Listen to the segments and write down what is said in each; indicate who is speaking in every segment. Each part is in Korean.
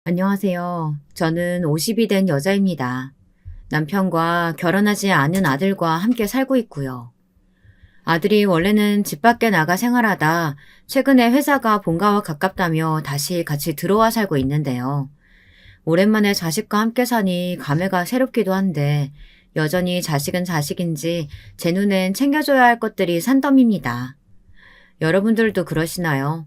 Speaker 1: 안녕하세요. 저는 50이 된 여자입니다. 남편과 결혼하지 않은 아들과 함께 살고 있고요. 아들이 원래는 집 밖에 나가 생활하다 최근에 회사가 본가와 가깝다며 다시 같이 들어와 살고 있는데요. 오랜만에 자식과 함께 사니 감회가 새롭기도 한데 여전히 자식은 자식인지 제 눈엔 챙겨줘야 할 것들이 산더미입니다. 여러분들도 그러시나요?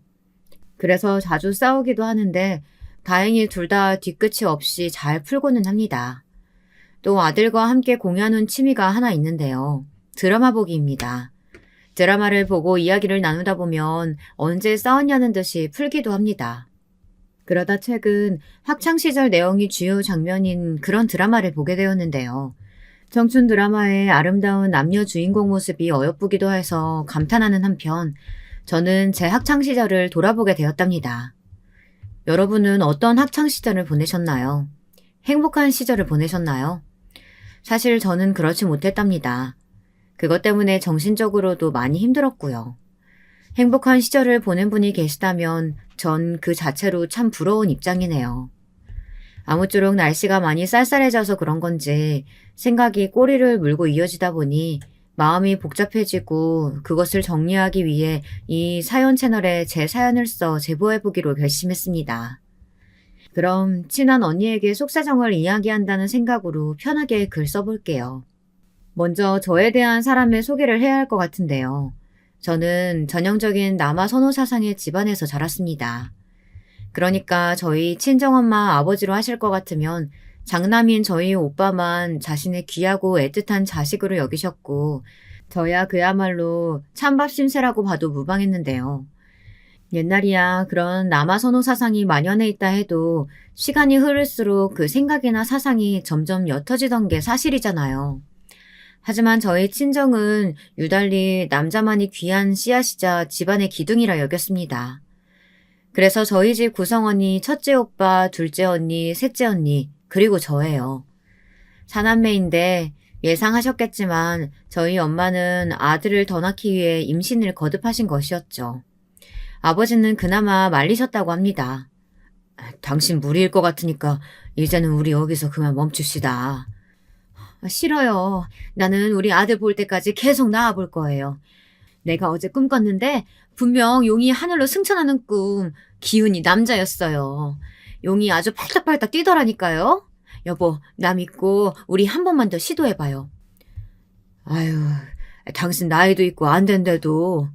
Speaker 1: 그래서 자주 싸우기도 하는데 다행히 둘 다 뒤끝이 없이 잘 풀고는 합니다. 또 아들과 함께 공유하는 취미가 하나 있는데요. 드라마 보기입니다. 드라마를 보고 이야기를 나누다 보면 언제 싸웠냐는 듯이 풀기도 합니다. 그러다 최근 학창시절 내용이 주요 장면인 그런 드라마를 보게 되었는데요. 청춘 드라마의 아름다운 남녀 주인공 모습이 어여쁘기도 해서 감탄하는 한편 저는 제 학창시절을 돌아보게 되었답니다. 여러분은 어떤 학창시절을 보내셨나요? 행복한 시절을 보내셨나요? 사실 저는 그렇지 못했답니다. 그것 때문에 정신적으로도 많이 힘들었고요. 행복한 시절을 보낸 분이 계시다면 전 그 자체로 참 부러운 입장이네요. 아무쪼록 날씨가 많이 쌀쌀해져서 그런 건지 생각이 꼬리를 물고 이어지다 보니 마음이 복잡해지고 그것을 정리하기 위해 이 사연 채널에 제 사연을 써 제보해보기로 결심했습니다. 그럼 친한 언니에게 속사정을 이야기한다는 생각으로 편하게 글 써볼게요. 먼저 저에 대한 사람의 소개를 해야 할 것 같은데요. 저는 전형적인 남아 선호 사상의 집안에서 자랐습니다. 그러니까 저희 친정엄마 아버지로 하실 것 같으면 장남인 저희 오빠만 자신의 귀하고 애틋한 자식으로 여기셨고 저야 그야말로 찬밥 신세라고 봐도 무방했는데요. 옛날이야 그런 남아 선호 사상이 만연해 있다 해도 시간이 흐를수록 그 생각이나 사상이 점점 옅어지던 게 사실이잖아요. 하지만 저희 친정은 유달리 남자만이 귀한 씨앗이자 집안의 기둥이라 여겼습니다. 그래서 저희 집 구성원이 첫째 오빠, 둘째 언니, 셋째 언니, 그리고 저예요. 사남매인데 예상하셨겠지만 저희 엄마는 아들을 더 낳기 위해 임신을 거듭하신 것이었죠. 아버지는 그나마 말리셨다고 합니다. 당신 무리일 것 같으니까 이제는 우리 여기서 그만 멈춥시다. 싫어요. 나는 우리 아들 볼 때까지 계속 낳아볼 거예요. 내가 어제 꿈 꿨는데 분명 용이 하늘로 승천하는 꿈, 기운이 남자였어요. 용이 아주 팔딱팔딱 뛰더라니까요. 여보, 나 믿고 우리 한 번만 더 시도해봐요. 아유, 당신 나이도 있고 안 된대도.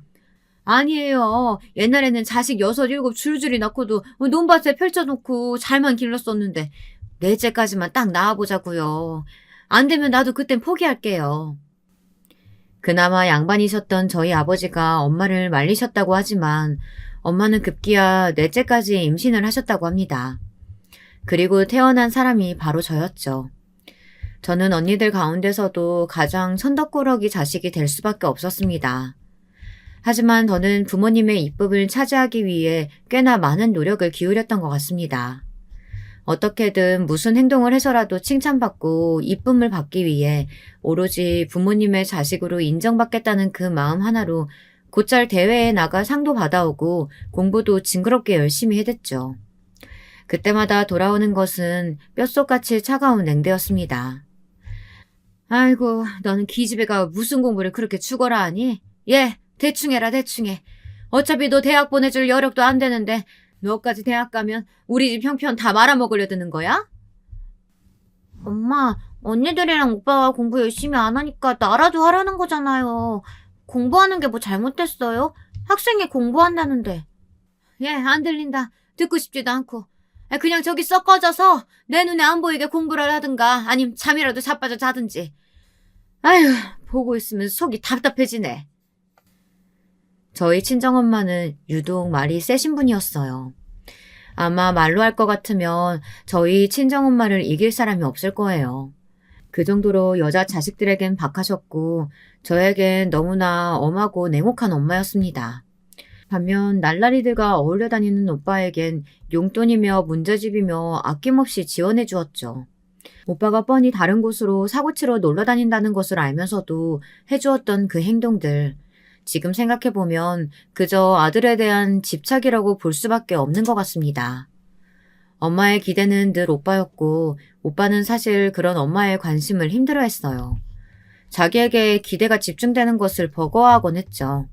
Speaker 1: 아니에요. 옛날에는 자식 6, 7 줄줄이 낳고도 논밭에 펼쳐놓고 잘만 길렀었는데 넷째까지만 딱 낳아보자고요. 안 되면 나도 그땐 포기할게요. 그나마 양반이셨던 저희 아버지가 엄마를 말리셨다고 하지만 엄마는 급기야 넷째까지 임신을 하셨다고 합니다. 그리고 태어난 사람이 바로 저였죠. 저는 언니들 가운데서도 가장 천덕꾸러기 자식이 될 수밖에 없었습니다. 하지만 저는 부모님의 이쁨을 차지하기 위해 꽤나 많은 노력을 기울였던 것 같습니다. 어떻게든 무슨 행동을 해서라도 칭찬받고 이쁨을 받기 위해 오로지 부모님의 자식으로 인정받겠다는 그 마음 하나로 곧잘 대회에 나가 상도 받아오고 공부도 징그럽게 열심히 해댔죠. 그때마다 돌아오는 것은 뼛속같이 차가운 냉대였습니다. 아이고, 너는 기집애가 무슨 공부를 그렇게 죽어라 하니? 예, 대충 해라, 대충 해. 어차피 너 대학 보내줄 여력도 안 되는데 너까지 대학 가면 우리 집 형편 다 말아먹으려 드는 거야? 엄마, 언니들이랑 오빠가 공부 열심히 안 하니까 나라도 하라는 거잖아요. 공부하는 게 뭐 잘못됐어요? 학생이 공부한다는데. 예, 안 들린다. 듣고 싶지도 않고. 그냥 저기 썩 꺼져서 내 눈에 안 보이게 공부를 하든가 아님 잠이라도 자빠져 자든지. 아휴, 보고 있으면 속이 답답해지네. 저희 친정엄마는 유독 말이 세신 분이었어요. 아마 말로 할 것 같으면 저희 친정엄마를 이길 사람이 없을 거예요. 그 정도로 여자 자식들에겐 박하셨고 저에겐 너무나 엄하고 냉혹한 엄마였습니다. 반면 날라리들과 어울려 다니는 오빠에겐 용돈이며 문제집이며 아낌없이 지원해 주었죠. 오빠가 뻔히 다른 곳으로 사고치러 놀러 다닌다는 것을 알면서도 해주었던 그 행동들. 지금 생각해보면 그저 아들에 대한 집착이라고 볼 수밖에 없는 것 같습니다. 엄마의 기대는 늘 오빠였고 오빠는 사실 그런 엄마의 관심을 힘들어했어요. 자기에게 기대가 집중되는 것을 버거워하곤 했죠.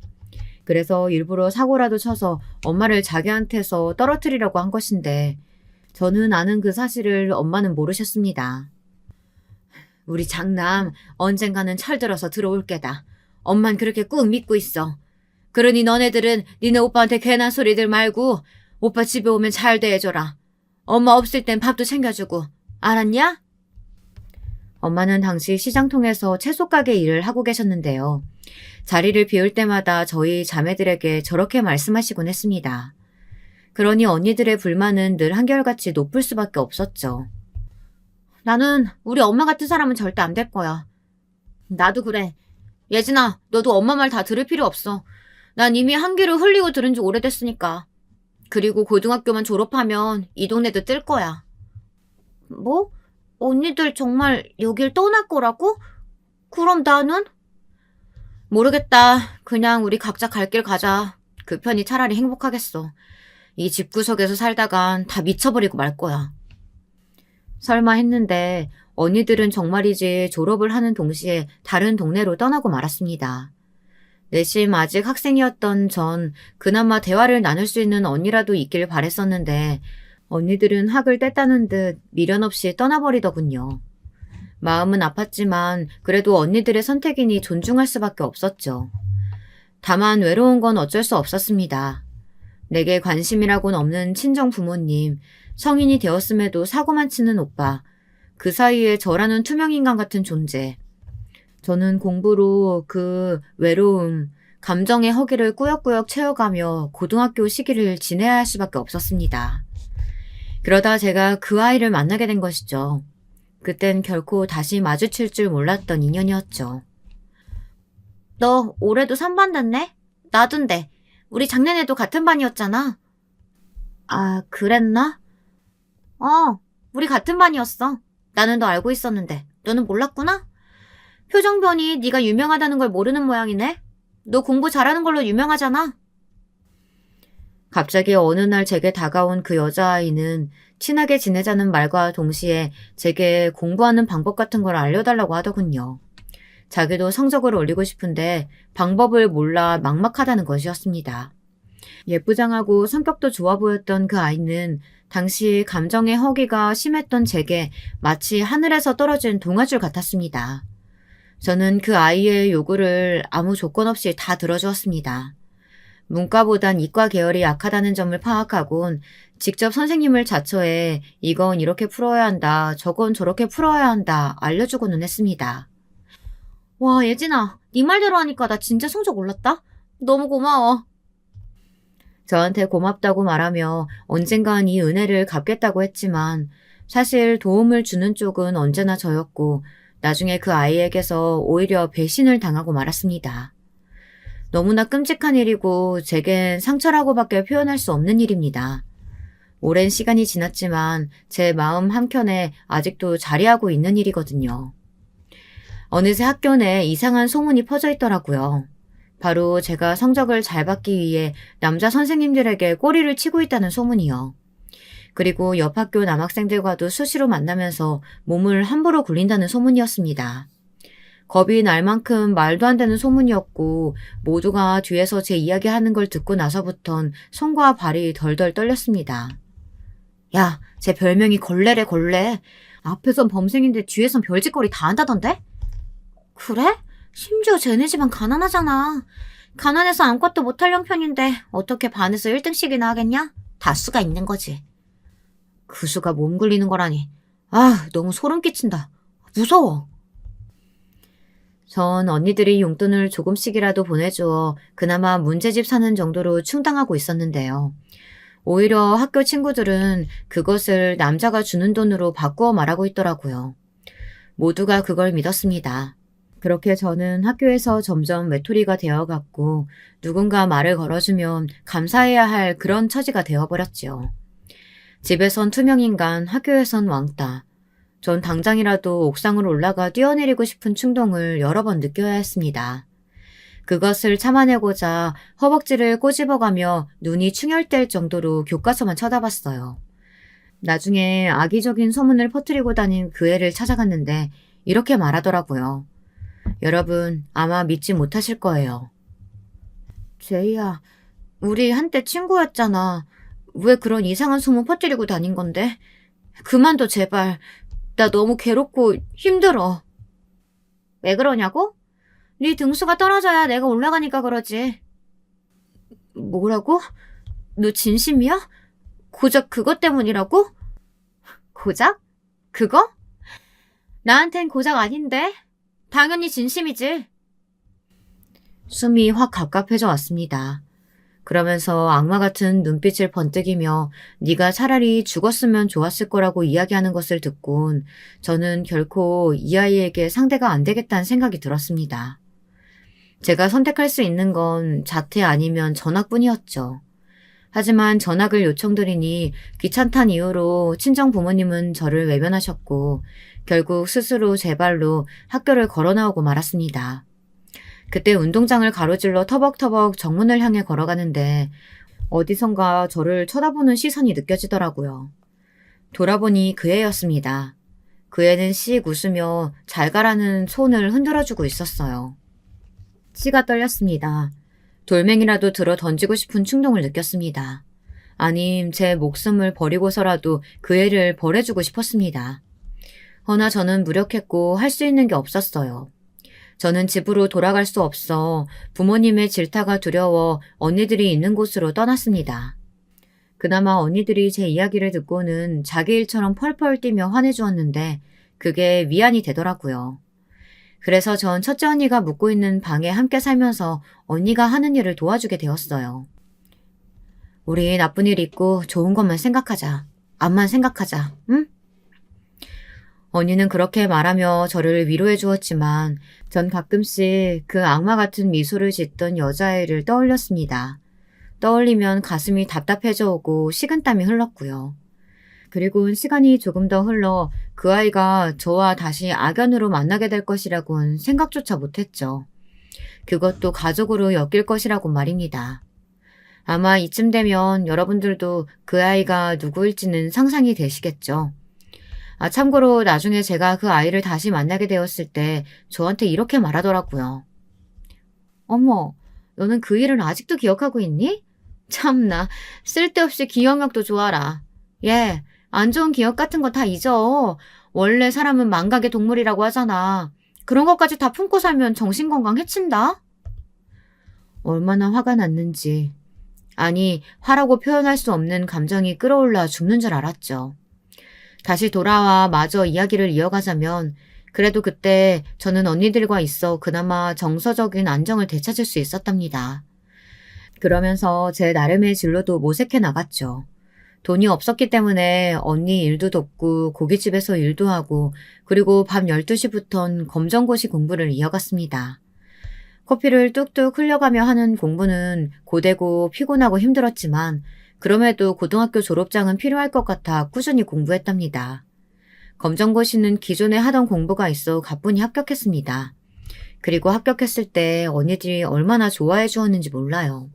Speaker 1: 그래서 일부러 사고라도 쳐서 엄마를 자기한테서 떨어뜨리려고 한 것인데 저는 아는 그 사실을 엄마는 모르셨습니다. 우리 장남 언젠가는 철들어서 들어올 게다. 엄만 그렇게 꾹 믿고 있어. 그러니 너네들은 니네 오빠한테 괜한 소리들 말고 오빠 집에 오면 잘 대해줘라. 엄마 없을 땐 밥도 챙겨주고. 알았냐? 엄마는 당시 시장통에서 채소가게 일을 하고 계셨는데요. 자리를 비울 때마다 저희 자매들에게 저렇게 말씀하시곤 했습니다. 그러니 언니들의 불만은 늘 한결같이 높을 수밖에 없었죠. 나는 우리 엄마 같은 사람은 절대 안 될 거야. 나도 그래. 예진아, 너도 엄마 말 다 들을 필요 없어. 난 이미 한 귀를 흘리고 들은 지 오래됐으니까. 그리고 고등학교만 졸업하면 이 동네도 뜰 거야. 뭐? 언니들 정말 여길 떠날 거라고? 그럼 나는? 모르겠다. 그냥 우리 각자 갈 길 가자. 그 편이 차라리 행복하겠어. 이 집구석에서 살다간 다 미쳐버리고 말 거야. 설마 했는데 언니들은 정말이지 졸업을 하는 동시에 다른 동네로 떠나고 말았습니다. 내심 아직 학생이었던 전 그나마 대화를 나눌 수 있는 언니라도 있길 바랬었는데 언니들은 학을 뗐다는 듯 미련 없이 떠나버리더군요. 마음은 아팠지만 그래도 언니들의 선택이니 존중할 수밖에 없었죠. 다만 외로운 건 어쩔 수 없었습니다. 내게 관심이라고는 없는 친정 부모님, 성인이 되었음에도 사고만 치는 오빠, 그 사이에 저라는 투명인간 같은 존재. 저는 공부로 그 외로움, 감정의 허기를 꾸역꾸역 채워가며 고등학교 시기를 지내야 할 수밖에 없었습니다. 그러다 제가 그 아이를 만나게 된 것이죠. 그땐 결코 다시 마주칠 줄 몰랐던 인연이었죠. 너 올해도 3반 됐네? 나둔데. 우리 작년에도 같은 반이었잖아. 아, 그랬나? 우리 같은 반이었어. 나는 너 알고 있었는데 너는 몰랐구나? 표정변이 네가 유명하다는 걸 모르는 모양이네. 너 공부 잘하는 걸로 유명하잖아. 갑자기 어느 날 제게 다가온 그 여자아이는 친하게 지내자는 말과 동시에 제게 공부하는 방법 같은 걸 알려달라고 하더군요. 자기도 성적을 올리고 싶은데 방법을 몰라 막막하다는 것이었습니다. 예쁘장하고 성격도 좋아 보였던 그 아이는 당시 감정의 허기가 심했던 제게 마치 하늘에서 떨어진 동아줄 같았습니다. 저는 그 아이의 요구를 아무 조건 없이 다 들어주었습니다. 문과보단 이과 계열이 약하다는 점을 파악하곤 직접 선생님을 자처해 이건 이렇게 풀어야 한다, 저건 저렇게 풀어야 한다 알려주고는 했습니다. 와, 예진아, 네 말대로 하니까 나 진짜 성적 올랐다? 너무 고마워. 저한테 고맙다고 말하며 언젠간 이 은혜를 갚겠다고 했지만 사실 도움을 주는 쪽은 언제나 저였고 나중에 그 아이에게서 오히려 배신을 당하고 말았습니다. 너무나 끔찍한 일이고 제겐 상처라고밖에 표현할 수 없는 일입니다. 오랜 시간이 지났지만 제 마음 한켠에 아직도 자리하고 있는 일이거든요. 어느새 학교 내 이상한 소문이 퍼져 있더라고요. 바로 제가 성적을 잘 받기 위해 남자 선생님들에게 꼬리를 치고 있다는 소문이요. 그리고 옆 학교 남학생들과도 수시로 만나면서 몸을 함부로 굴린다는 소문이었습니다. 겁이 날 만큼 말도 안 되는 소문이었고 모두가 뒤에서 제 이야기하는 걸 듣고 나서부턴 손과 발이 덜덜 떨렸습니다. 야, 제 별명이 걸레래 걸레. 앞에선 범생인데 뒤에선 별짓거리 다 한다던데? 그래? 심지어 쟤네 집안 가난하잖아. 가난해서 아무것도 못할 형편인데 어떻게 반에서 1등씩이나 하겠냐? 다수가 있는 거지. 그 수가 몸 굴리는 거라니. 아, 너무 소름 끼친다. 무서워. 전 언니들이 용돈을 조금씩이라도 보내주어 그나마 문제집 사는 정도로 충당하고 있었는데요. 오히려 학교 친구들은 그것을 남자가 주는 돈으로 바꾸어 말하고 있더라고요. 모두가 그걸 믿었습니다. 그렇게 저는 학교에서 점점 외톨이가 되어갔고 누군가 말을 걸어주면 감사해야 할 그런 처지가 되어버렸지요. 집에선 투명인간, 학교에선 왕따. 전 당장이라도 옥상으로 올라가 뛰어내리고 싶은 충동을 여러 번 느껴야 했습니다. 그것을 참아내고자 허벅지를 꼬집어가며 눈이 충혈될 정도로 교과서만 쳐다봤어요. 나중에 악의적인 소문을 퍼뜨리고 다닌 그 애를 찾아갔는데 이렇게 말하더라고요. 여러분 아마 믿지 못하실 거예요. 제이야, 우리 한때 친구였잖아. 왜 그런 이상한 소문 퍼뜨리고 다닌 건데? 그만둬 제발. 나 너무 괴롭고 힘들어. 왜 그러냐고? 네 등수가 떨어져야 내가 올라가니까 그러지. 뭐라고? 너 진심이야? 고작 그것 때문이라고? 고작? 그거? 나한텐 고작 아닌데? 당연히 진심이지. 숨이 확 갑갑해져 왔습니다. 그러면서 악마 같은 눈빛을 번뜩이며 네가 차라리 죽었으면 좋았을 거라고 이야기하는 것을 듣곤 저는 결코 이 아이에게 상대가 안 되겠다는 생각이 들었습니다. 제가 선택할 수 있는 건 자퇴 아니면 전학뿐이었죠. 하지만 전학을 요청드리니 귀찮단 이유로 친정 부모님은 저를 외면하셨고 결국 스스로 제 발로 학교를 걸어 나오고 말았습니다. 그때 운동장을 가로질러 터벅터벅 정문을 향해 걸어가는데 어디선가 저를 쳐다보는 시선이 느껴지더라고요. 돌아보니 그 애였습니다. 그 애는 씩 웃으며 잘 가라는 손을 흔들어주고 있었어요. 치가 떨렸습니다. 돌멩이라도 들어 던지고 싶은 충동을 느꼈습니다. 아님 제 목숨을 버리고서라도 그 애를 벌해주고 싶었습니다. 허나 저는 무력했고 할 수 있는 게 없었어요. 저는 집으로 돌아갈 수 없어 부모님의 질타가 두려워 언니들이 있는 곳으로 떠났습니다. 그나마 언니들이 제 이야기를 듣고는 자기 일처럼 펄펄 뛰며 화내주었는데 그게 위안이 되더라고요. 그래서 전 첫째 언니가 묵고 있는 방에 함께 살면서 언니가 하는 일을 도와주게 되었어요. 우리 나쁜 일 있고 좋은 것만 생각하자. 앞만 생각하자. 응? 언니는 그렇게 말하며 저를 위로해 주었지만 전 가끔씩 그 악마 같은 미소를 짓던 여자애를 떠올렸습니다. 떠올리면 가슴이 답답해져 오고 식은땀이 흘렀고요. 그리고 시간이 조금 더 흘러 그 아이가 저와 다시 악연으로 만나게 될 것이라고는 생각조차 못했죠. 그것도 가족으로 엮일 것이라고 말입니다. 아마 이쯤 되면 여러분들도 그 아이가 누구일지는 상상이 되시겠죠. 참고로 나중에 제가 그 아이를 다시 만나게 되었을 때 저한테 이렇게 말하더라고요. 어머, 너는 그 일을 아직도 기억하고 있니? 참나, 쓸데없이 기억력도 좋아라. 예, 안 좋은 기억 같은 거 다 잊어. 원래 사람은 망각의 동물이라고 하잖아. 그런 것까지 다 품고 살면 정신건강 해친다? 얼마나 화가 났는지. 아니, 화라고 표현할 수 없는 감정이 끌어올라 죽는 줄 알았죠. 다시 돌아와 마저 이야기를 이어가자면 그래도 그때 저는 언니들과 있어 그나마 정서적인 안정을 되찾을 수 있었답니다. 그러면서 제 나름의 진로도 모색해 나갔죠. 돈이 없었기 때문에 언니 일도 돕고 고깃집에서 일도 하고 그리고 밤 12시부턴 검정고시 공부를 이어갔습니다. 커피를 뚝뚝 흘려가며 하는 공부는 고되고 피곤하고 힘들었지만 그럼에도 고등학교 졸업장은 필요할 것 같아 꾸준히 공부했답니다. 검정고시는 기존에 하던 공부가 있어 가뿐히 합격했습니다. 그리고 합격했을 때 언니들이 얼마나 좋아해 주었는지 몰라요.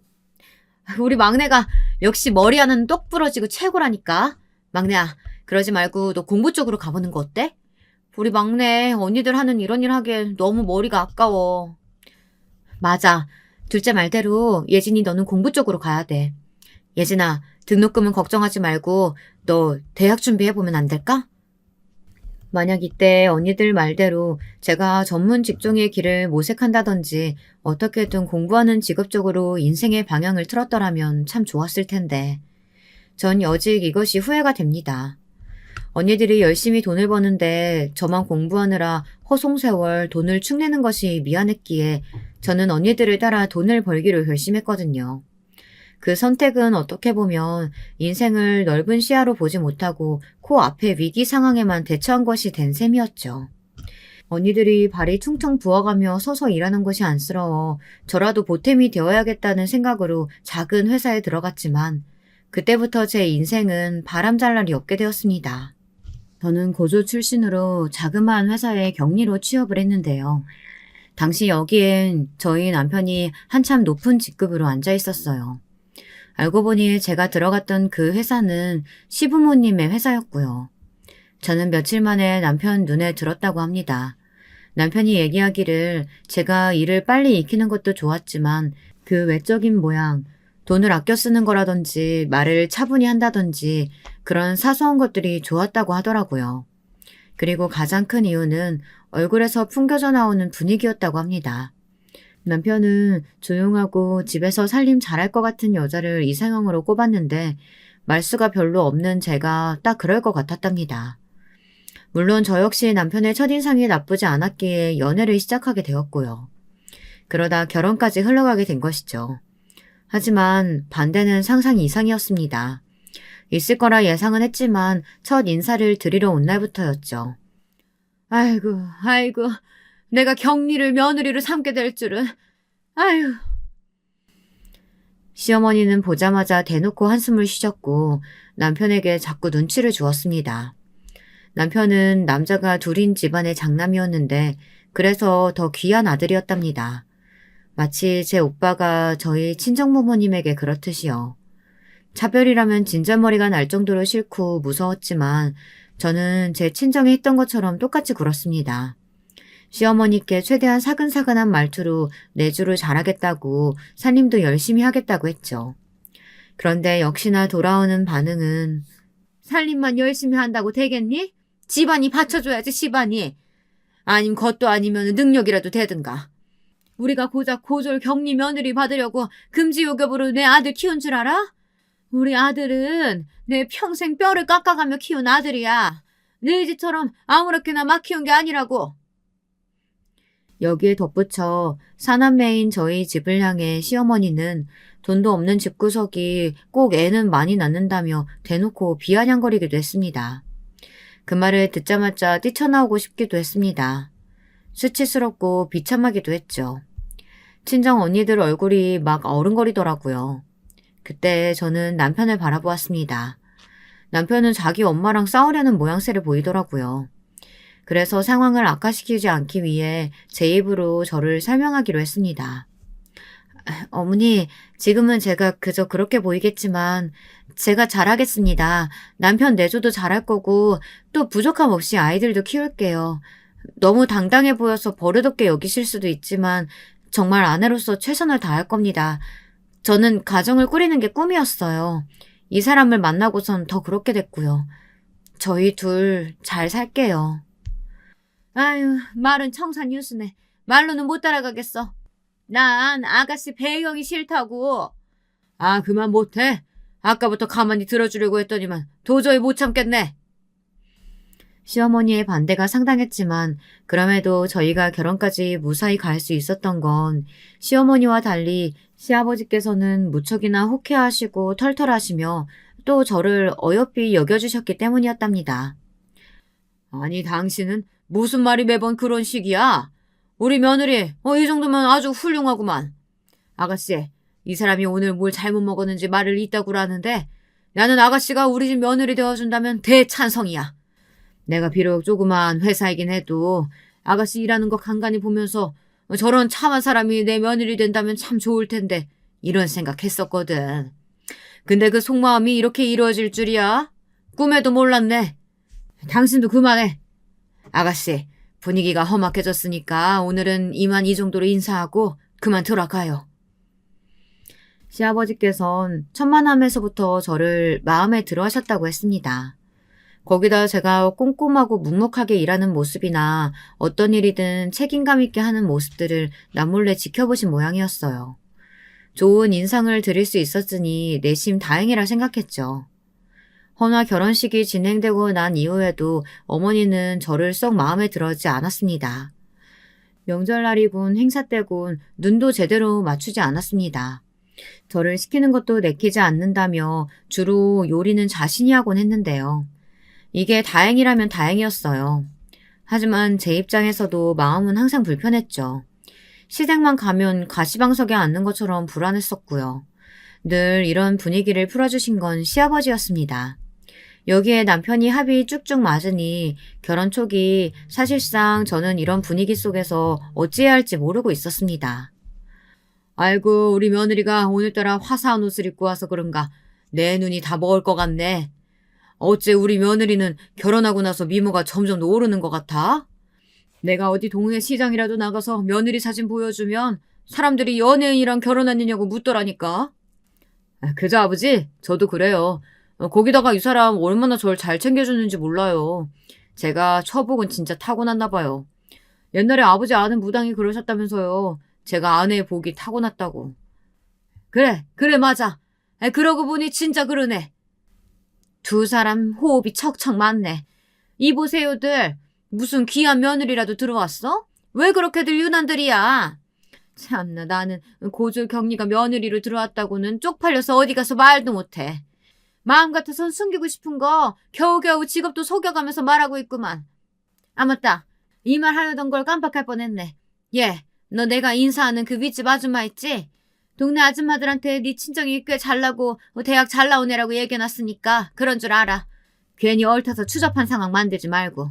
Speaker 1: 우리 막내가 역시 머리 하나는 똑 부러지고 최고라니까. 막내야, 그러지 말고 너 공부 쪽으로 가보는 거 어때? 우리 막내 언니들 하는 이런 일 하기엔 너무 머리가 아까워. 맞아. 둘째 말대로 예진이 너는 공부 쪽으로 가야 돼. 예진아, 등록금은 걱정하지 말고 너 대학 준비해보면 안 될까? 만약 이때 언니들 말대로 제가 전문 직종의 길을 모색한다든지 어떻게든 공부하는 직업 쪽으로 인생의 방향을 틀었더라면 참 좋았을 텐데. 전 여직 이것이 후회가 됩니다. 언니들이 열심히 돈을 버는데 저만 공부하느라 허송세월 돈을 축내는 것이 미안했기에 저는 언니들을 따라 돈을 벌기로 결심했거든요. 그 선택은 어떻게 보면 인생을 넓은 시야로 보지 못하고 코앞의 위기 상황에만 대처한 것이 된 셈이었죠. 언니들이 발이 퉁퉁 부어가며 서서 일하는 것이 안쓰러워 저라도 보탬이 되어야겠다는 생각으로 작은 회사에 들어갔지만 그때부터 제 인생은 바람잘 날이 없게 되었습니다. 저는 고졸 출신으로 자그마한 회사에 격리로 취업을 했는데요. 당시 여기엔 저희 남편이 한참 높은 직급으로 앉아 있었어요. 알고 보니 제가 들어갔던 그 회사는 시부모님의 회사였고요. 저는 며칠 만에 남편 눈에 들었다고 합니다. 남편이 얘기하기를 제가 일을 빨리 익히는 것도 좋았지만 그 외적인 모양, 돈을 아껴 쓰는 거라든지 말을 차분히 한다든지 그런 사소한 것들이 좋았다고 하더라고요. 그리고 가장 큰 이유는 얼굴에서 풍겨져 나오는 분위기였다고 합니다. 남편은 조용하고 집에서 살림 잘할 것 같은 여자를 이상형으로 꼽았는데 말수가 별로 없는 제가 딱 그럴 것 같았답니다. 물론 저 역시 남편의 첫인상이 나쁘지 않았기에 연애를 시작하게 되었고요. 그러다 결혼까지 흘러가게 된 것이죠. 하지만 반대는 상상 이상이었습니다. 있을 거라 예상은 했지만 첫 인사를 드리러 온 날부터였죠. 아이고, 내가 경리를 며느리로 삼게 될 줄은. 아유. 시어머니는 보자마자 대놓고 한숨을 쉬셨고 남편에게 자꾸 눈치를 주었습니다. 남편은 남자가 둘인 집안의 장남이었는데 그래서 더 귀한 아들이었답니다. 마치 제 오빠가 저희 친정부모님에게 그렇듯이요. 차별이라면 진절머리가 날 정도로 싫고 무서웠지만 저는 제 친정에 있던 것처럼 똑같이 굴었습니다. 시어머니께 최대한 사근사근한 말투로 내주를 잘하겠다고 살림도 열심히 하겠다고 했죠. 그런데 역시나 돌아오는 반응은 살림만 열심히 한다고 되겠니? 집안이 받쳐줘야지 집안이. 아님 것도 아니면 능력이라도 되든가. 우리가 고작 고졸 격리 며느리 받으려고 금지요ገብ으로 내 아들 키운 줄 알아? 우리 아들은 내 평생 뼈를 깎아가며 키운 아들이야. 네 집처럼 아무렇게나 막 키운 게 아니라고. 여기에 덧붙여 사남매인 저희 집을 향해 시어머니는 돈도 없는 집구석이 꼭 애는 많이 낳는다며 대놓고 비아냥거리기도 했습니다. 그 말을 듣자마자 뛰쳐나오고 싶기도 했습니다. 수치스럽고 비참하기도 했죠. 친정 언니들 얼굴이 막 어른거리더라고요. 그때 저는 남편을 바라보았습니다. 남편은 자기 엄마랑 싸우려는 모양새를 보이더라고요. 그래서 상황을 악화시키지 않기 위해 제 입으로 저를 설명하기로 했습니다. 어머니, 지금은 제가 그저 그렇게 보이겠지만 제가 잘하겠습니다. 남편 내조도 잘할 거고 또 부족함 없이 아이들도 키울게요. 너무 당당해 보여서 버릇없게 여기실 수도 있지만 정말 아내로서 최선을 다할 겁니다. 저는 가정을 꾸리는 게 꿈이었어요. 이 사람을 만나고선 더 그렇게 됐고요. 저희 둘 잘 살게요. 아유, 말은 청산유수네. 말로는 못 따라가겠어. 난 아가씨 배경이 싫다고. 아, 그만 못해. 아까부터 가만히 들어주려고 했더니만 도저히 못 참겠네. 시어머니의 반대가 상당했지만 그럼에도 저희가 결혼까지 무사히 갈 수 있었던 건 시어머니와 달리 시아버지께서는 무척이나 호쾌하시고 털털하시며 또 저를 어여삐 여겨주셨기 때문이었답니다. 아니, 당신은 무슨 말이 매번 그런 식이야? 우리 며느리 이 정도면 아주 훌륭하구만. 아가씨, 이 사람이 오늘 뭘 잘못 먹었는지 말을 이따구로 하는데 나는 아가씨가 우리 집 며느리 되어준다면 대찬성이야. 내가 비록 조그만 회사이긴 해도 아가씨 일하는 거 간간히 보면서 저런 참한 사람이 내 며느리 된다면 참 좋을 텐데 이런 생각했었거든. 근데 그 속마음이 이렇게 이루어질 줄이야? 꿈에도 몰랐네. 당신도 그만해. 아가씨, 분위기가 험악해졌으니까 오늘은 이만 이 정도로 인사하고 그만 들어가요. 시아버지께선 천만함에서부터 저를 마음에 들어 하셨다고 했습니다. 거기다 제가 꼼꼼하고 묵묵하게 일하는 모습이나 어떤 일이든 책임감 있게 하는 모습들을 남몰래 지켜보신 모양이었어요. 좋은 인상을 드릴 수 있었으니 내심 다행이라 생각했죠. 허나 결혼식이 진행되고 난 이후에도 어머니는 저를 썩 마음에 들어하지 않았습니다. 명절날이군 행사 때군 눈도 제대로 맞추지 않았습니다. 저를 시키는 것도 내키지 않는다며 주로 요리는 자신이 하곤 했는데요. 이게 다행이라면 다행이었어요. 하지만 제 입장에서도 마음은 항상 불편했죠. 시댁만 가면 가시방석에 앉는 것처럼 불안했었고요. 늘 이런 분위기를 풀어주신 건 시아버지였습니다. 여기에 남편이 합이 쭉쭉 맞으니 결혼 초기 사실상 저는 이런 분위기 속에서 어찌해야 할지 모르고 있었습니다. 아이고, 우리 며느리가 오늘따라 화사한 옷을 입고 와서 그런가 내 눈이 다 먹을 것 같네. 어째 우리 며느리는 결혼하고 나서 미모가 점점 오르는 것 같아? 내가 어디 동네 시장이라도 나가서 며느리 사진 보여주면 사람들이 연예인이랑 결혼했느냐고 묻더라니까. 그저 아버지, 저도 그래요. 거기다가 이 사람 얼마나 저를 잘 챙겨주는지 몰라요. 제가 처복은 진짜 타고났나 봐요. 옛날에 아버지 아는 무당이 그러셨다면서요. 제가 아내의 복이 타고났다고. 그래, 그래, 맞아. 그러고 보니 진짜 그러네. 두 사람 호흡이 척척 맞네. 이보세요들, 무슨 귀한 며느리라도 들어왔어? 왜 그렇게들 유난들이야? 참나, 나는 고졸 경리가 며느리로 들어왔다고는 쪽팔려서 어디 가서 말도 못해. 마음 같아선 숨기고 싶은 거 겨우겨우 직업도 속여가면서 말하고 있구만. 아, 맞다. 이 말 하려던 걸 깜빡할 뻔했네. 예, 너 내가 인사하는 그 윗집 아줌마 있지? 동네 아줌마들한테 네 친정이 꽤 잘나고 대학 잘 나온 애라고 얘기해놨으니까 그런 줄 알아. 괜히 얼타서 추잡한 상황 만들지 말고.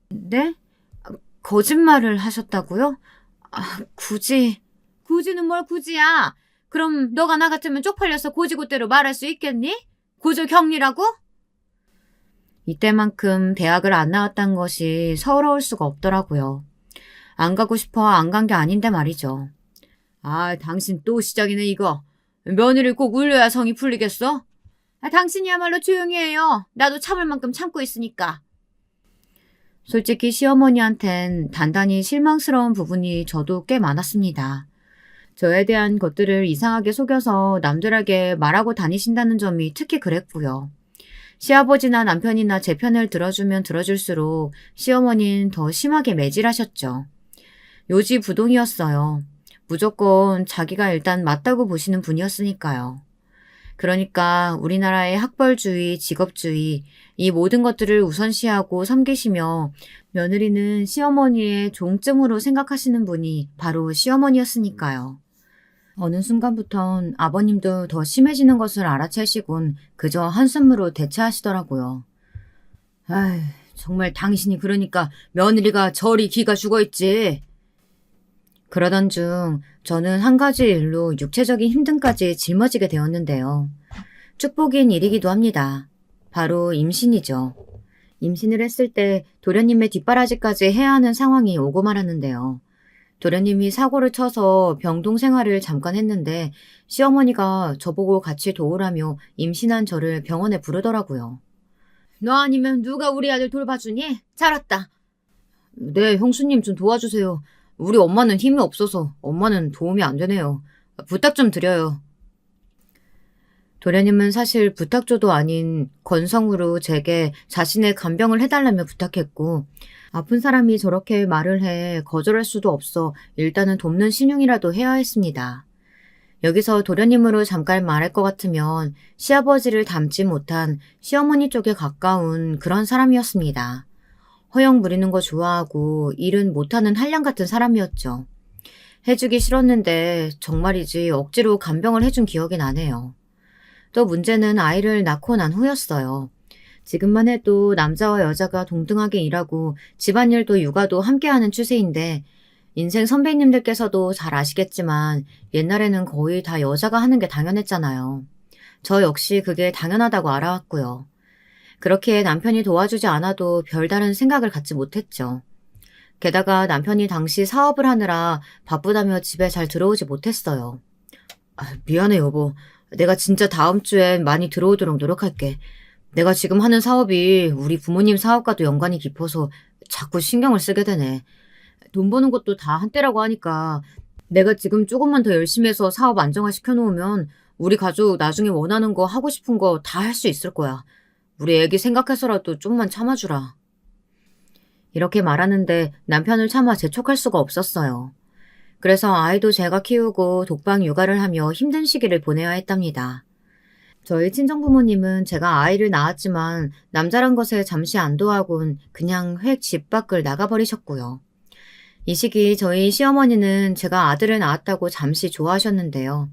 Speaker 1: 네? 거짓말을 하셨다고요? 굳이. 굳이는 뭘 굳이야. 그럼 너가 나 같으면 쪽팔려서 고지고대로 말할 수 있겠니? 고졸 경리라고? 이때만큼 대학을 안 나왔다는 것이 서러울 수가 없더라고요. 안 가고 싶어 안 간 게 아닌데 말이죠. 아, 당신 또 시작이네 이거. 며느리를 꼭 울려야 성이 풀리겠어? 당신이야말로 조용히 해요. 나도 참을 만큼 참고 있으니까. 솔직히 시어머니한텐 단단히 실망스러운 부분이 저도 꽤 많았습니다. 저에 대한 것들을 이상하게 속여서 남들에게 말하고 다니신다는 점이 특히 그랬고요. 시아버지나 남편이나 제 편을 들어주면 들어줄수록 시어머니는 더 심하게 매질하셨죠. 요지부동이었어요. 무조건 자기가 일단 맞다고 보시는 분이었으니까요. 그러니까 우리나라의 학벌주의, 직업주의, 이 모든 것들을 우선시하고 섬기시며 며느리는 시어머니의 종증으로 생각하시는 분이 바로 시어머니였으니까요. 어느 순간부턴 아버님도 더 심해지는 것을 알아채시곤 그저 한숨으로 대체하시더라고요. 아이, 정말 당신이 그러니까 며느리가 저리 기가 죽어있지. 그러던 중 저는 한 가지 일로 육체적인 힘듦까지 짊어지게 되었는데요. 축복인 일이기도 합니다. 바로 임신이죠. 임신을 했을 때 도련님의 뒷바라지까지 해야 하는 상황이 오고 말았는데요. 도련님이 사고를 쳐서 병동 생활을 잠깐 했는데 시어머니가 저보고 같이 도우라며 임신한 저를 병원에 부르더라고요. 너 아니면 누가 우리 아들 돌봐주니? 잘 왔다. 네, 형수님 좀 도와주세요. 우리 엄마는 힘이 없어서 엄마는 도움이 안 되네요. 부탁 좀 드려요. 도련님은 사실 부탁조도 아닌 건성으로 제게 자신의 간병을 해달라며 부탁했고 아픈 사람이 저렇게 말을 해 거절할 수도 없어 일단은 돕는 신용이라도 해야 했습니다. 여기서 도련님으로 잠깐 말할 것 같으면 시아버지를 닮지 못한 시어머니 쪽에 가까운 그런 사람이었습니다. 허영 부리는 거 좋아하고 일은 못하는 한량 같은 사람이었죠. 해주기 싫었는데 정말이지 억지로 간병을 해준 기억이 나네요. 또 문제는 아이를 낳고 난 후였어요. 지금만 해도 남자와 여자가 동등하게 일하고 집안일도 육아도 함께하는 추세인데 인생 선배님들께서도 잘 아시겠지만 옛날에는 거의 다 여자가 하는 게 당연했잖아요. 저 역시 그게 당연하다고 알아왔고요. 그렇게 남편이 도와주지 않아도 별다른 생각을 갖지 못했죠. 게다가 남편이 당시 사업을 하느라 바쁘다며 집에 잘 들어오지 못했어요. 미안해 여보. 내가 진짜 다음 주엔 많이 들어오도록 노력할게. 내가 지금 하는 사업이 우리 부모님 사업과도 연관이 깊어서 자꾸 신경을 쓰게 되네. 돈 버는 것도 다 한때라고 하니까 내가 지금 조금만 더 열심히 해서 사업 안정화시켜 놓으면 우리 가족 나중에 원하는 거 하고 싶은 거 다 할 수 있을 거야. 우리 애기 생각해서라도 좀만 참아주라. 이렇게 말하는데 남편을 차마 재촉할 수가 없었어요. 그래서 아이도 제가 키우고 독방 육아를 하며 힘든 시기를 보내야 했답니다. 저희 친정부모님은 제가 아이를 낳았지만 남자란 것에 잠시 안도하곤 그냥 획 집 밖을 나가버리셨고요. 이 시기 저희 시어머니는 제가 아들을 낳았다고 잠시 좋아하셨는데요.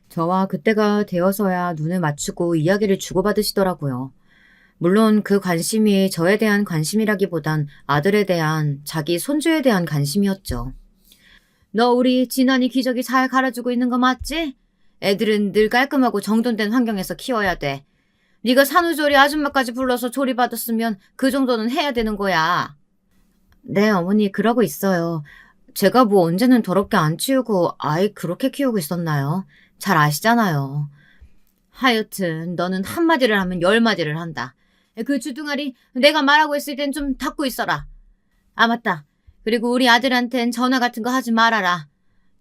Speaker 1: 저와 그때가 되어서야 눈을 맞추고 이야기를 주고받으시더라고요. 물론 그 관심이 저에 대한 관심이라기보단 아들에 대한 자기 손주에 대한 관심이었죠. 너 우리 진환이 기저귀 잘 갈아주고 있는 거 맞지? 애들은 늘 깔끔하고 정돈된 환경에서 키워야 돼. 네가 산후조리 아줌마까지 불러서 조리받았으면 그 정도는 해야 되는 거야. 네, 어머니 그러고 있어요. 제가 뭐 언제는 더럽게 안 치우고 아이 그렇게 키우고 있었나요? 잘 아시잖아요. 하여튼 너는 한마디를 하면 열마디를 한다. 그 주둥아리 내가 말하고 있을 땐 좀 닫고 있어라. 아 맞다. 그리고 우리 아들한텐 전화 같은 거 하지 말아라.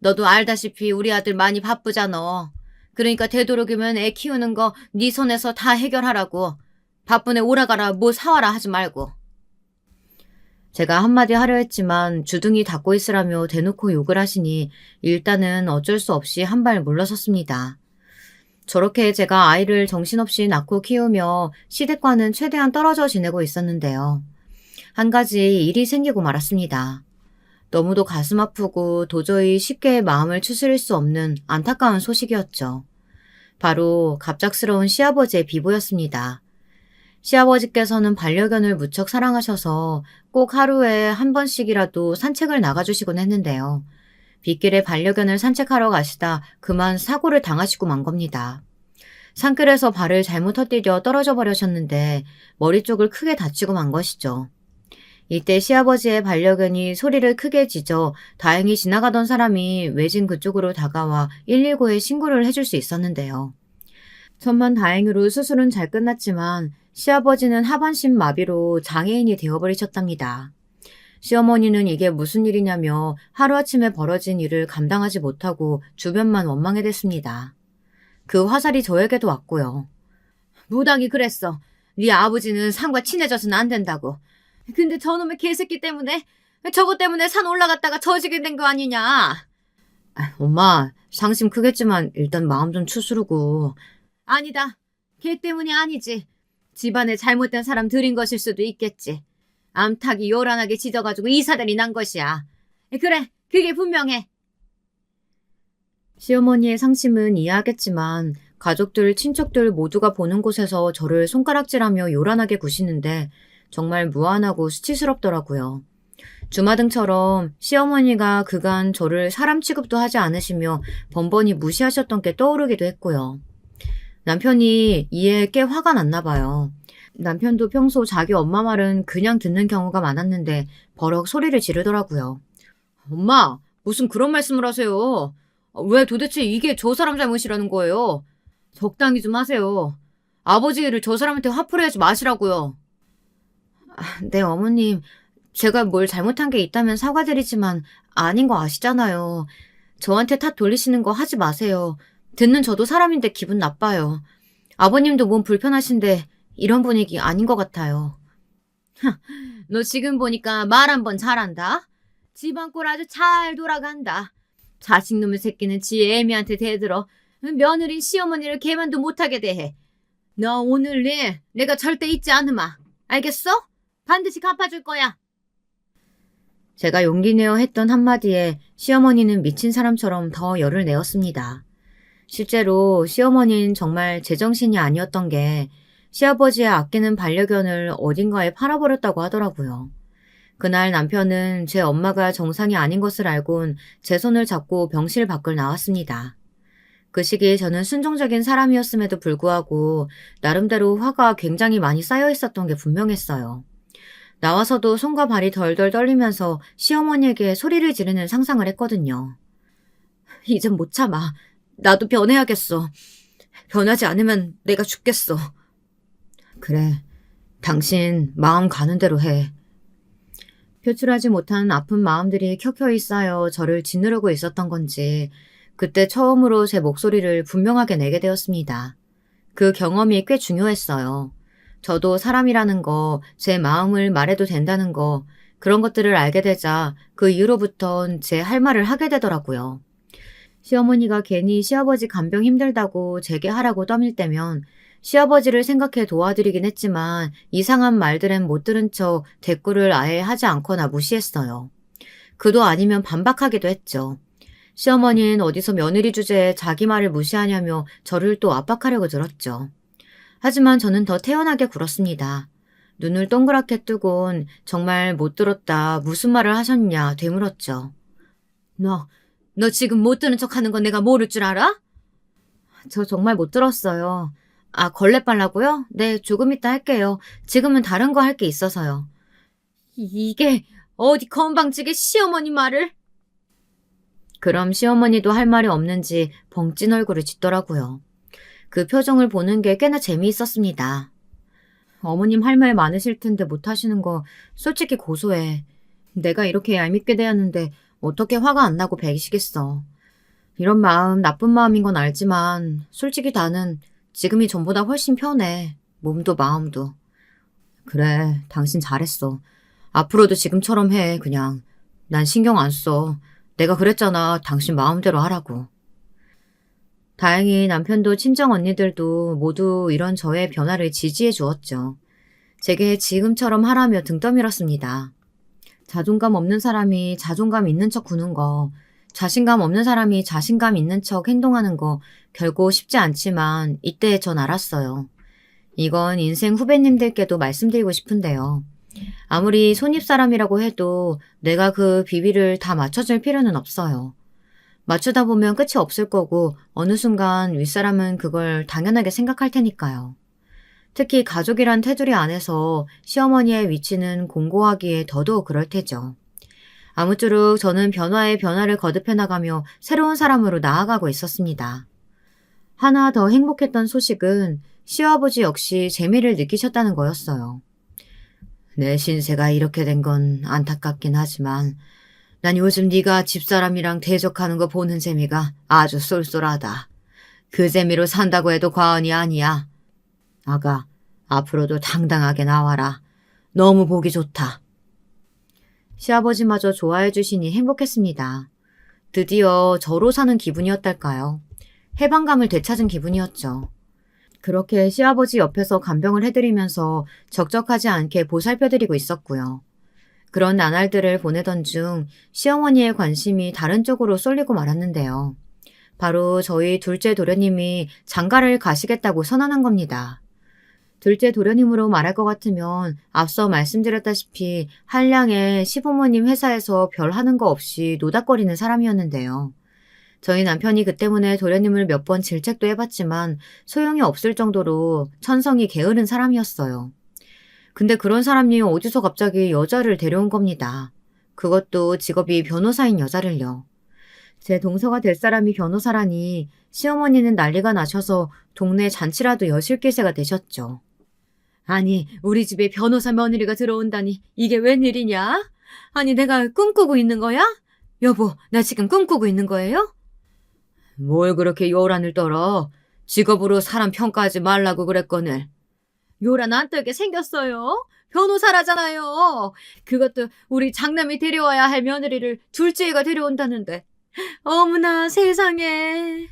Speaker 1: 너도 알다시피 우리 아들 많이 바쁘잖아. 그러니까 되도록이면 애 키우는 거 네 손에서 다 해결하라고. 바쁜 애 오라가라 뭐 사와라 하지 말고. 제가 한마디 하려 했지만 주둥이 닫고 있으라며 대놓고 욕을 하시니 일단은 어쩔 수 없이 한 발 물러섰습니다. 저렇게 제가 아이를 정신없이 낳고 키우며 시댁과는 최대한 떨어져 지내고 있었는데요. 한 가지 일이 생기고 말았습니다. 너무도 가슴 아프고 도저히 쉽게 마음을 추스릴 수 없는 안타까운 소식이었죠. 바로 갑작스러운 시아버지의 비보였습니다. 시아버지께서는 반려견을 무척 사랑하셔서 꼭 하루에 한 번씩이라도 산책을 나가주시곤 했는데요. 빗길에 반려견을 산책하러 가시다 그만 사고를 당하시고 만 겁니다. 산길에서 발을 잘못 헛디뎌 떨어져 버리셨는데 머리 쪽을 크게 다치고 만 것이죠. 이때 시아버지의 반려견이 소리를 크게 짖어 다행히 지나가던 사람이 외진 그쪽으로 다가와 119에 신고를 해줄 수 있었는데요. 천만 다행으로 수술은 잘 끝났지만 시아버지는 하반신 마비로 장애인이 되어버리셨답니다. 시어머니는 이게 무슨 일이냐며 하루아침에 벌어진 일을 감당하지 못하고 주변만 원망해 댔습니다. 그 화살이 저에게도 왔고요. 무당이 그랬어. 네 아버지는 산과 친해져서는 안 된다고. 근데 저놈의 개새끼 때문에 저것 때문에 산 올라갔다가 저지게 된 거 아니냐. 엄마 상심 크겠지만 일단 마음 좀 추스르고. 아니다. 걔 때문이 아니지. 집안에 잘못된 사람 들인 것일 수도 있겠지. 암탉이 요란하게 짖어가지고 이 사달이 난 것이야. 그래, 그게 분명해. 시어머니의 상심은 이해하겠지만 가족들, 친척들 모두가 보는 곳에서 저를 손가락질하며 요란하게 구시는데 정말 무안하고 수치스럽더라고요. 주마등처럼 시어머니가 그간 저를 사람 취급도 하지 않으시며 번번이 무시하셨던 게 떠오르기도 했고요. 남편이 이에 꽤 화가 났나 봐요. 남편도 평소 자기 엄마 말은 그냥 듣는 경우가 많았는데 버럭 소리를 지르더라고요. 엄마, 무슨 그런 말씀을 하세요? 왜 도대체 이게 저 사람 잘못이라는 거예요? 적당히 좀 하세요. 아버지를 저 사람한테 화풀이 하지 마시라고요. 네, 어머님. 제가 뭘 잘못한 게 있다면 사과드리지만 아닌 거 아시잖아요. 저한테 탓 돌리시는 거 하지 마세요. 듣는 저도 사람인데 기분 나빠요. 아버님도 몸 불편하신데 이런 분위기 아닌 것 같아요. 너 지금 보니까 말 한 번 잘한다. 집안 꼴 아주 잘 돌아간다. 자식놈의 새끼는 지 애미한테 대들어 며느리 시어머니를 개만도 못하게 대해. 너 오늘 일 내가 절대 잊지 않으마. 알겠어? 반드시 갚아줄 거야. 제가 용기 내어 했던 한마디에 시어머니는 미친 사람처럼 더 열을 내었습니다. 실제로 시어머니는 정말 제정신이 아니었던 게 시아버지의 아끼는 반려견을 어딘가에 팔아버렸다고 하더라고요. 그날 남편은 제 엄마가 정상이 아닌 것을 알곤 제 손을 잡고 병실 밖을 나왔습니다. 그 시기에 저는 순종적인 사람이었음에도 불구하고 나름대로 화가 굉장히 많이 쌓여 있었던 게 분명했어요. 나와서도 손과 발이 덜덜 떨리면서 시어머니에게 소리를 지르는 상상을 했거든요. 이젠 못 참아. 나도 변해야겠어. 변하지 않으면 내가 죽겠어. 그래, 당신 마음 가는 대로 해. 표출하지 못한 아픈 마음들이 켜켜이 쌓여 저를 짓누르고 있었던 건지 그때 처음으로 제 목소리를 분명하게 내게 되었습니다. 그 경험이 꽤 중요했어요. 저도 사람이라는 거, 제 마음을 말해도 된다는 거, 그런 것들을 알게 되자 그 이후로부턴 제 할 말을 하게 되더라고요. 시어머니가 괜히 시아버지 간병 힘들다고 제게 하라고 떠밀 때면 시아버지를 생각해 도와드리긴 했지만 이상한 말들엔 못 들은 척 대꾸를 아예 하지 않거나 무시했어요. 그도 아니면 반박하기도 했죠. 시어머니는 어디서 며느리 주제에 자기 말을 무시하냐며 저를 또 압박하려고 들었죠. 하지만 저는 더 태연하게 굴었습니다. 눈을 동그랗게 뜨곤 정말 못 들었다 무슨 말을 하셨냐 되물었죠. 너 너 지금 못 들은 척 하는 건 내가 모를 줄 알아? 저 정말 못 들었어요. 아, 걸레 빨라고요? 네, 조금 이따 할게요. 지금은 다른 거 할 게 있어서요. 이게 어디 건방지게 시어머니 말을? 그럼 시어머니도 할 말이 없는지 벙찐 얼굴을 짓더라고요. 그 표정을 보는 게 꽤나 재미있었습니다. 어머님 할 말 많으실 텐데 못하시는 거 솔직히 고소해. 내가 이렇게 얄밉게 대하는데 어떻게 화가 안 나고 배기시겠어. 이런 마음 나쁜 마음인 건 알지만 솔직히 나는 지금이 전보다 훨씬 편해. 몸도 마음도. 그래, 당신 잘했어. 앞으로도 지금처럼 해, 그냥. 난 신경 안 써. 내가 그랬잖아, 당신 마음대로 하라고. 다행히 남편도 친정 언니들도 모두 이런 저의 변화를 지지해 주었죠. 제게 지금처럼 하라며 등 떠밀었습니다. 자존감 없는 사람이 자존감 있는 척 구는 거, 자신감 없는 사람이 자신감 있는 척 행동하는 거 결코 쉽지 않지만 이때 전 알았어요. 이건 인생 후배님들께도 말씀드리고 싶은데요. 아무리 손윗사람이라고 해도 내가 그 비위를 다 맞춰줄 필요는 없어요. 맞추다 보면 끝이 없을 거고 어느 순간 윗사람은 그걸 당연하게 생각할 테니까요. 특히 가족이란 테두리 안에서 시어머니의 위치는 공고하기에 더더욱 그럴 테죠. 아무쪼록 저는 변화에 변화를 거듭해 나가며 새로운 사람으로 나아가고 있었습니다. 하나 더 행복했던 소식은 시아버지 역시 재미를 느끼셨다는 거였어요. 내 신세가 이렇게 된 건 안타깝긴 하지만 난 요즘 네가 집사람이랑 대적하는 거 보는 재미가 아주 쏠쏠하다. 그 재미로 산다고 해도 과언이 아니야. 아가, 앞으로도 당당하게 나와라. 너무 보기 좋다. 시아버지마저 좋아해 주시니 행복했습니다. 드디어 저로 사는 기분이었달까요? 해방감을 되찾은 기분이었죠. 그렇게 시아버지 옆에서 간병을 해드리면서 적적하지 않게 보살펴드리고 있었고요. 그런 나날들을 보내던 중 시어머니의 관심이 다른 쪽으로 쏠리고 말았는데요. 바로 저희 둘째 도련님이 장가를 가시겠다고 선언한 겁니다. 둘째 도련님으로 말할 것 같으면 앞서 말씀드렸다시피 한량의 시부모님 회사에서 별 하는 거 없이 노닥거리는 사람이었는데요. 저희 남편이 그 때문에 도련님을 몇 번 질책도 해봤지만 소용이 없을 정도로 천성이 게으른 사람이었어요. 근데 그런 사람이 어디서 갑자기 여자를 데려온 겁니다. 그것도 직업이 변호사인 여자를요. 제 동서가 될 사람이 변호사라니 시어머니는 난리가 나셔서 동네 잔치라도 여실 기세가 되셨죠. 아니, 우리 집에 변호사 며느리가 들어온다니 이게 웬일이냐? 아니, 내가 꿈꾸고 있는 거야? 여보, 나 지금 꿈꾸고 있는 거예요? 뭘 그렇게 요란을 떨어? 직업으로 사람 평가하지 말라고 그랬거늘. 요란 안 떨게 생겼어요. 변호사라잖아요. 그것도 우리 장남이 데려와야 할 며느리를 둘째가 데려온다는데. 어머나 세상에.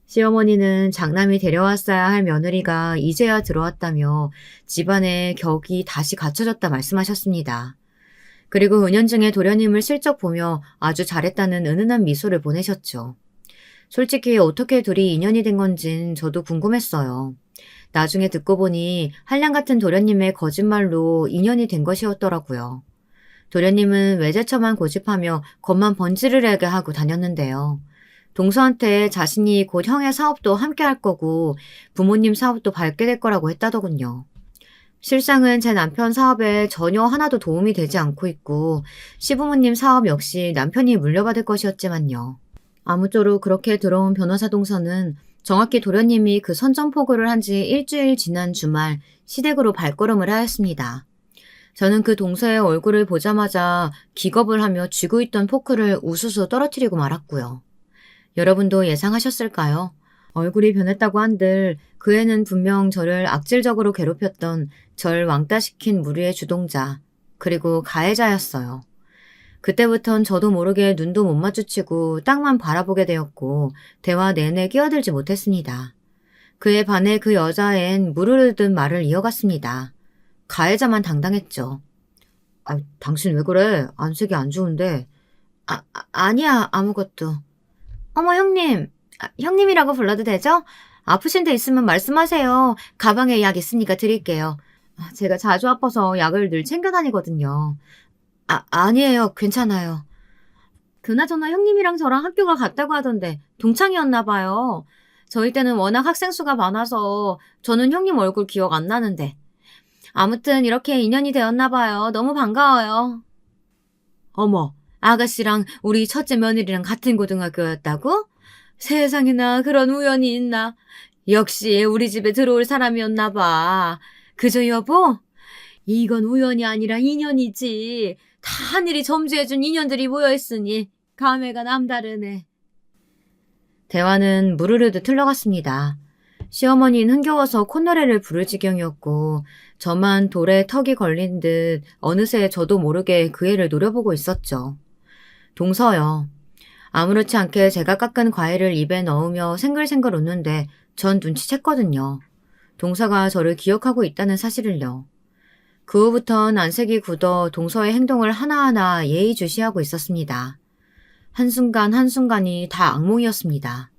Speaker 1: 시어머니는 장남이 데려왔어야 할 며느리가 이제야 들어왔다며 집안의 격이 다시 갖춰졌다 말씀하셨습니다. 그리고 은연중에 도련님을 슬쩍 보며 아주 잘했다는 은은한 미소를 보내셨죠. 솔직히 어떻게 둘이 인연이 된 건진 저도 궁금했어요. 나중에 듣고 보니 한량 같은 도련님의 거짓말로 인연이 된 것이었더라고요. 도련님은 외제차만 고집하며 겉만 번지르르하게 하고 다녔는데요. 동서한테 자신이 곧 형의 사업도 함께 할 거고 부모님 사업도 밟게 될 거라고 했다더군요. 실상은 제 남편 사업에 전혀 하나도 도움이 되지 않고 있고 시부모님 사업 역시 남편이 물려받을 것이었지만요. 아무쪼록 그렇게 들어온 변호사 동서는 정확히 도련님이 그 선전포고를 한 지 일주일 지난 주말 시댁으로 발걸음을 하였습니다. 저는 그 동서의 얼굴을 보자마자 기겁을 하며 쥐고 있던 포크를 우수수 떨어뜨리고 말았고요. 여러분도 예상하셨을까요? 얼굴이 변했다고 한들 그 애는 분명 저를 악질적으로 괴롭혔던 절 왕따시킨 무리의 주동자, 그리고 가해자였어요. 그때부턴 저도 모르게 눈도 못 마주치고 땅만 바라보게 되었고 대화 내내 끼어들지 못했습니다. 그에 반해 그 여자엔 물을 흐르듯 말을 이어갔습니다. 가해자만 당당했죠. 아, 당신 왜 그래? 안색이 안 좋은데. 아니야, 아무것도. 어머, 형님. 형님이라고 불러도 되죠? 아프신 데 있으면 말씀하세요. 가방에 약 있으니까 드릴게요. 제가 자주 아파서 약을 늘 챙겨 다니거든요. 아니에요. 괜찮아요. 그나저나 형님이랑 저랑 학교가 같다고 하던데 동창이었나 봐요. 저희 때는 워낙 학생 수가 많아서 저는 형님 얼굴 기억 안 나는데. 아무튼 이렇게 인연이 되었나 봐요. 너무 반가워요. 어머, 아가씨랑 우리 첫째 며느리랑 같은 고등학교였다고? 세상에나 그런 우연이 있나? 역시 우리 집에 들어올 사람이었나 봐. 그죠, 여보? 이건 우연이 아니라 인연이지. 다 하늘이 점주해준 인연들이 모여있으니 감회가 남다르네. 대화는 무르르듯 흘러갔습니다. 시어머니는 흥겨워서 콧노래를 부를 지경이었고 저만 돌에 턱이 걸린 듯 어느새 저도 모르게 그 애를 노려보고 있었죠. 동서요. 아무렇지 않게 제가 깎은 과일을 입에 넣으며 생글생글 웃는데 전 눈치챘거든요. 동서가 저를 기억하고 있다는 사실을요. 그 후부턴 안색이 굳어 동서의 행동을 하나하나 예의주시하고 있었습니다. 한순간 한순간이 다 악몽이었습니다.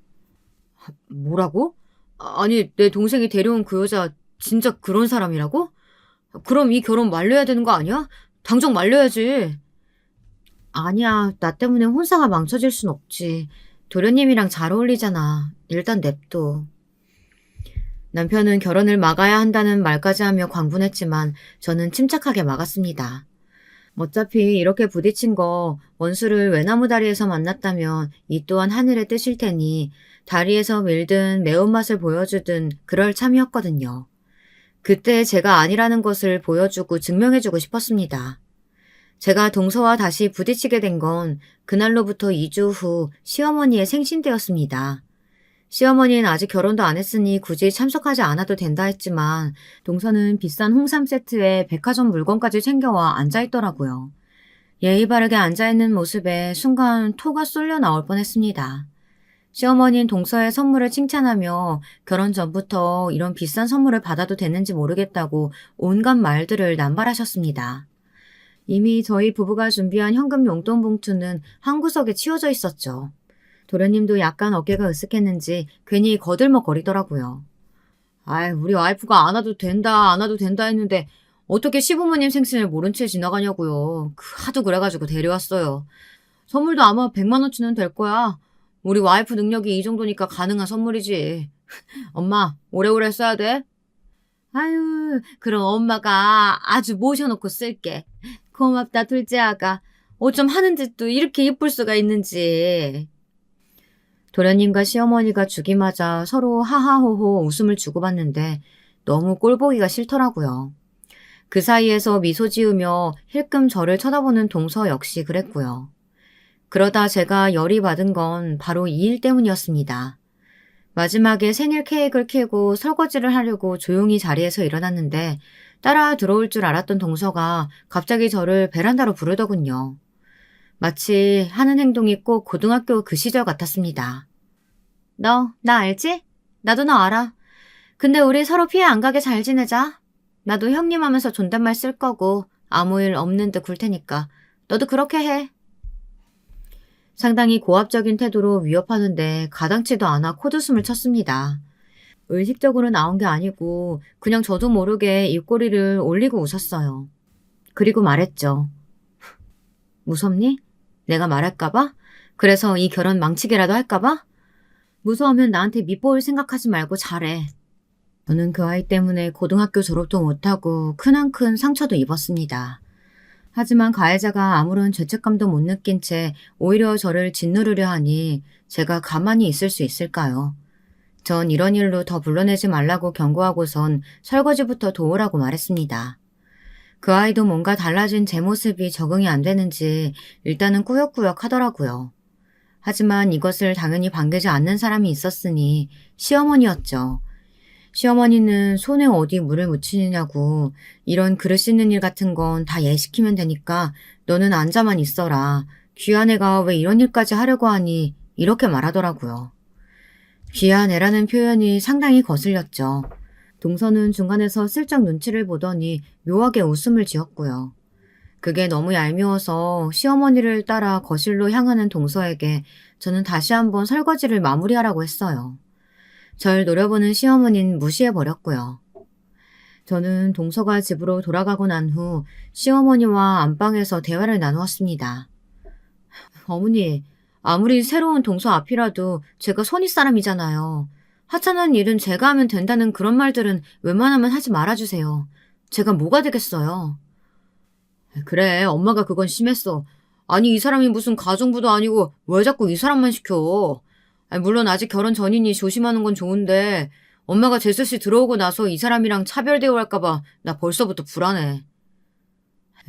Speaker 1: 뭐라고? 아니, 내 동생이 데려온 그 여자 진짜 그런 사람이라고? 그럼 이 결혼 말려야 되는 거 아니야? 당장 말려야지. 아니야, 나 때문에 혼사가 망쳐질 순 없지. 도련님이랑 잘 어울리잖아. 일단 냅둬. 남편은 결혼을 막아야 한다는 말까지 하며 광분했지만 저는 침착하게 막았습니다. 어차피 이렇게 부딪힌 거 원수를 외나무 다리에서 만났다면 이 또한 하늘의 뜻일 테니 다리에서 밀든 매운맛을 보여주든 그럴 참이었거든요. 그때 제가 아니라는 것을 보여주고 증명해주고 싶었습니다. 제가 동서와 다시 부딪히게 된 건 그날로부터 2주 후 시어머니의 생신 때였습니다. 시어머니는 아직 결혼도 안 했으니 굳이 참석하지 않아도 된다 했지만 동서는 비싼 홍삼 세트에 백화점 물건까지 챙겨와 앉아있더라고요. 예의 바르게 앉아있는 모습에 순간 토가 쏠려 나올 뻔했습니다. 시어머니는 동서의 선물을 칭찬하며 결혼 전부터 이런 비싼 선물을 받아도 되는지 모르겠다고 온갖 말들을 남발하셨습니다. 이미 저희 부부가 준비한 현금 용돈 봉투는 한 구석에 치워져 있었죠. 도련님도 약간 어깨가 으쓱했는지 괜히 거들먹거리더라고요. 아이, 우리 와이프가 안 와도 된다, 안 와도 된다 했는데 어떻게 시부모님 생신을 모른 채 지나가냐고요. 하도 그래가지고 데려왔어요. 선물도 아마 100만 원치는 될 거야. 우리 와이프 능력이 이 정도니까 가능한 선물이지. 엄마, 오래오래 써야 돼. 아유, 그럼 엄마가 아주 모셔놓고 쓸게. 고맙다, 둘째 아가. 어쩜 하는 짓도 이렇게 예쁠 수가 있는지. 도련님과 시어머니가 죽이 맞아 서로 하하호호 웃음을 주고받는데 너무 꼴보기가 싫더라고요. 그 사이에서 미소 지으며 힐끔 저를 쳐다보는 동서 역시 그랬고요. 그러다 제가 열이 받은 건 바로 이 일 때문이었습니다. 마지막에 생일 케이크를 켜고 설거지를 하려고 조용히 자리에서 일어났는데 따라 들어올 줄 알았던 동서가 갑자기 저를 베란다로 부르더군요. 마치 하는 행동이 꼭 고등학교 그 시절 같았습니다. 너, 나 알지? 나도 너 알아. 근데 우리 서로 피해 안 가게 잘 지내자. 나도 형님 하면서 존댓말 쓸 거고 아무 일 없는 듯 굴 테니까 너도 그렇게 해. 상당히 고압적인 태도로 위협하는데 가당치도 않아 콧웃음을 쳤습니다. 의식적으로 나온 게 아니고 그냥 저도 모르게 입꼬리를 올리고 웃었어요. 그리고 말했죠. 무섭니? 내가 말할까봐? 그래서 이 결혼 망치기라도 할까봐? 무서우면 나한테 밉보일 생각하지 말고 잘해. 저는 그 아이 때문에 고등학교 졸업도 못하고 크나큰 상처도 입었습니다. 하지만 가해자가 아무런 죄책감도 못 느낀 채 오히려 저를 짓누르려 하니 제가 가만히 있을 수 있을까요? 전 이런 일로 더 불러내지 말라고 경고하고선 설거지부터 도우라고 말했습니다. 그 아이도 뭔가 달라진 제 모습이 적응이 안 되는지 일단은 꾸역꾸역 하더라고요. 하지만 이것을 당연히 반기지 않는 사람이 있었으니 시어머니였죠. 시어머니는 손에 어디 물을 묻히느냐고 이런 그릇 씻는 일 같은 건 다 얘 시키면 되니까 너는 앉아만 있어라. 귀한 애가 왜 이런 일까지 하려고 하니 이렇게 말하더라고요. 귀한 애라는 표현이 상당히 거슬렸죠. 동서는 중간에서 슬쩍 눈치를 보더니 묘하게 웃음을 지었고요. 그게 너무 얄미워서 시어머니를 따라 거실로 향하는 동서에게 저는 다시 한번 설거지를 마무리하라고 했어요. 절 노려보는 시어머니는 무시해버렸고요. 저는 동서가 집으로 돌아가고 난 후 시어머니와 안방에서 대화를 나누었습니다. 어머니, 아무리 새로운 동서 앞이라도 제가 선윗 사람이잖아요. 하찮은 일은 제가 하면 된다는 그런 말들은 웬만하면 하지 말아주세요. 제가 뭐가 되겠어요. 그래, 엄마가 그건 심했어. 아니, 이 사람이 무슨 가정부도 아니고 왜 자꾸 이 사람만 시켜? 아니, 물론 아직 결혼 전이니 조심하는 건 좋은데 엄마가 제수씨 들어오고 나서 이 사람이랑 차별 대우할까봐 나 벌써부터 불안해.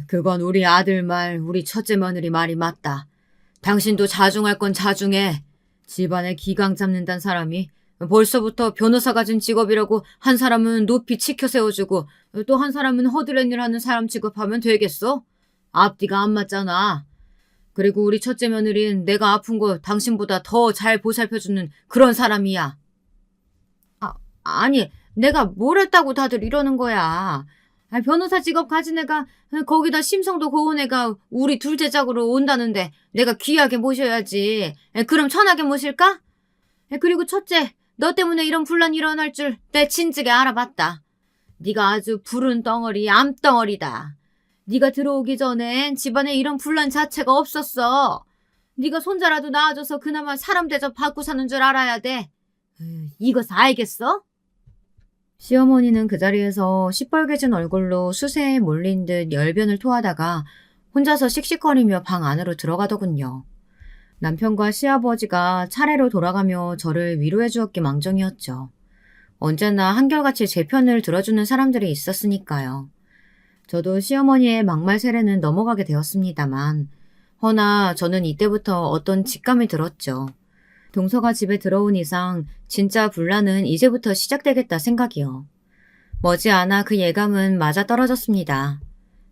Speaker 1: 그건 우리 아들 말, 우리 첫째 며느리 말이 맞다. 당신도 자중할 건 자중해. 집안에 기강 잡는단 사람이 벌써부터 변호사가 진 직업이라고 한 사람은 높이 치켜 세워주고 또 한 사람은 허드렛 일 하는 사람 취급하면 되겠어? 앞뒤가 안 맞잖아. 그리고 우리 첫째 며느리는 내가 아픈 거 당신보다 더 잘 보살펴주는 그런 사람이야. 아니, 내가 뭘 했다고 다들 이러는 거야. 변호사 직업 가진 애가 거기다 심성도 고운 애가 우리 둘째 짝으로 온다는데 내가 귀하게 모셔야지. 그럼 천하게 모실까? 그리고 첫째, 너 때문에 이런 분란이 일어날 줄 내 진즉에 알아봤다. 네가 아주 푸른 덩어리, 암덩어리다. 네가 들어오기 전엔 집안에 이런 분란 자체가 없었어. 네가 손자라도 낳아줘서 그나마 사람 대접 받고 사는 줄 알아야 돼. 이거 다 알겠어? 시어머니는 그 자리에서 시뻘개진 얼굴로 수세에 몰린 듯 열변을 토하다가 혼자서 씩씩거리며 방 안으로 들어가더군요. 남편과 시아버지가 차례로 돌아가며 저를 위로해 주었기 망정이었죠. 언제나 한결같이 제 편을 들어주는 사람들이 있었으니까요. 저도 시어머니의 막말 세례는 넘어가게 되었습니다만 허나 저는 이때부터 어떤 직감이 들었죠. 동서가 집에 들어온 이상 진짜 분란은 이제부터 시작되겠다 생각이요. 머지않아 그 예감은 맞아떨어졌습니다.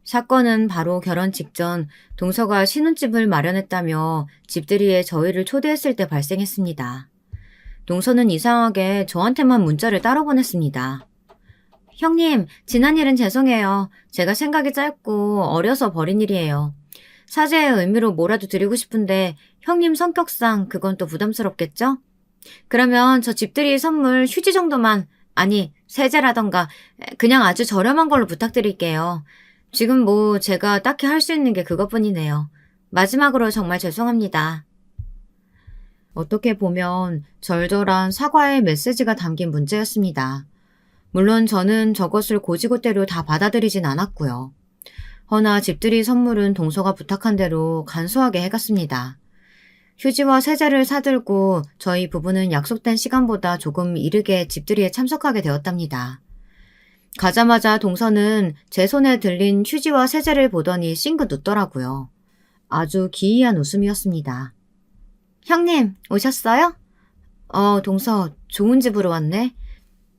Speaker 1: 사건은 바로 결혼 직전 동서가 신혼집을 마련했다며 집들이에 저희를 초대했을 때 발생했습니다. 동서는 이상하게 저한테만 문자를 따로 보냈습니다. 형님, 지난 일은 죄송해요. 제가 생각이 짧고 어려서 버린 일이에요. 사죄의 의미로 뭐라도 드리고 싶은데 형님 성격상 그건 또 부담스럽겠죠? 그러면 저 집들이 선물 휴지 정도만, 아니 세제라던가 그냥 아주 저렴한 걸로 부탁드릴게요. 지금 뭐 제가 딱히 할 수 있는 게 그것뿐이네요. 마지막으로 정말 죄송합니다. 어떻게 보면 절절한 사과의 메시지가 담긴 문제였습니다. 물론 저는 저것을 고지고대로 다 받아들이진 않았고요. 허나 집들이 선물은 동서가 부탁한 대로 간소하게 해갔습니다. 휴지와 세제를 사들고 저희 부부는 약속된 시간보다 조금 이르게 집들이에 참석하게 되었답니다. 가자마자 동서는 제 손에 들린 휴지와 세제를 보더니 싱긋 웃더라고요. 아주 기이한 웃음이었습니다. 형님, 오셨어요? 동서, 좋은 집으로 왔네.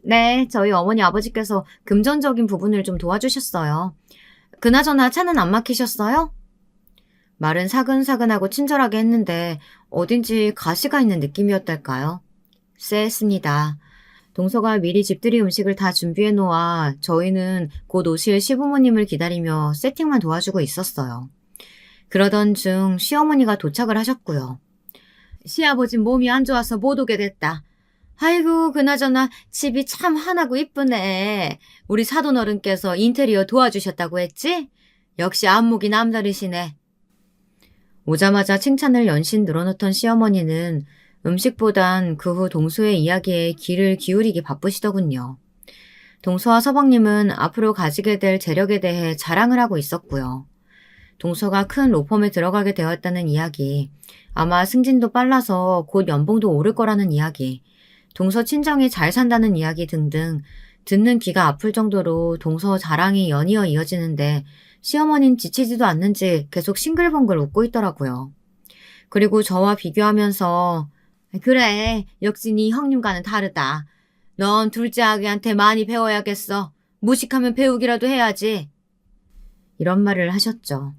Speaker 1: 네, 저희 어머니 아버지께서 금전적인 부분을 좀 도와주셨어요. 그나저나 차는 안 막히셨어요? 말은 사근사근하고 친절하게 했는데 어딘지 가시가 있는 느낌이었달까요? 쎄했습니다. 동서가 미리 집들이 음식을 다 준비해 놓아 저희는 곧 오실 시부모님을 기다리며 세팅만 도와주고 있었어요. 그러던 중 시어머니가 도착을 하셨고요. 시아버진 몸이 안 좋아서 못 오게 됐다. 아이고, 그나저나 집이 참 환하고 이쁘네. 우리 사돈어른께서 인테리어 도와주셨다고 했지? 역시 안목이 남다르시네. 오자마자 칭찬을 연신 늘어놓던 시어머니는 음식보단 그 후 동서의 이야기에 귀를 기울이기 바쁘시더군요. 동서와 서방님은 앞으로 가지게 될 재력에 대해 자랑을 하고 있었고요. 동서가 큰 로펌에 들어가게 되었다는 이야기, 아마 승진도 빨라서 곧 연봉도 오를 거라는 이야기, 동서 친정이 잘 산다는 이야기 등등 듣는 귀가 아플 정도로 동서 자랑이 연이어 이어지는데 시어머니는 지치지도 않는지 계속 싱글벙글 웃고 있더라고요. 그리고 저와 비교하면서 그래, 역시 네 형님과는 다르다. 넌 둘째 아기한테 많이 배워야겠어. 무식하면 배우기라도 해야지. 이런 말을 하셨죠.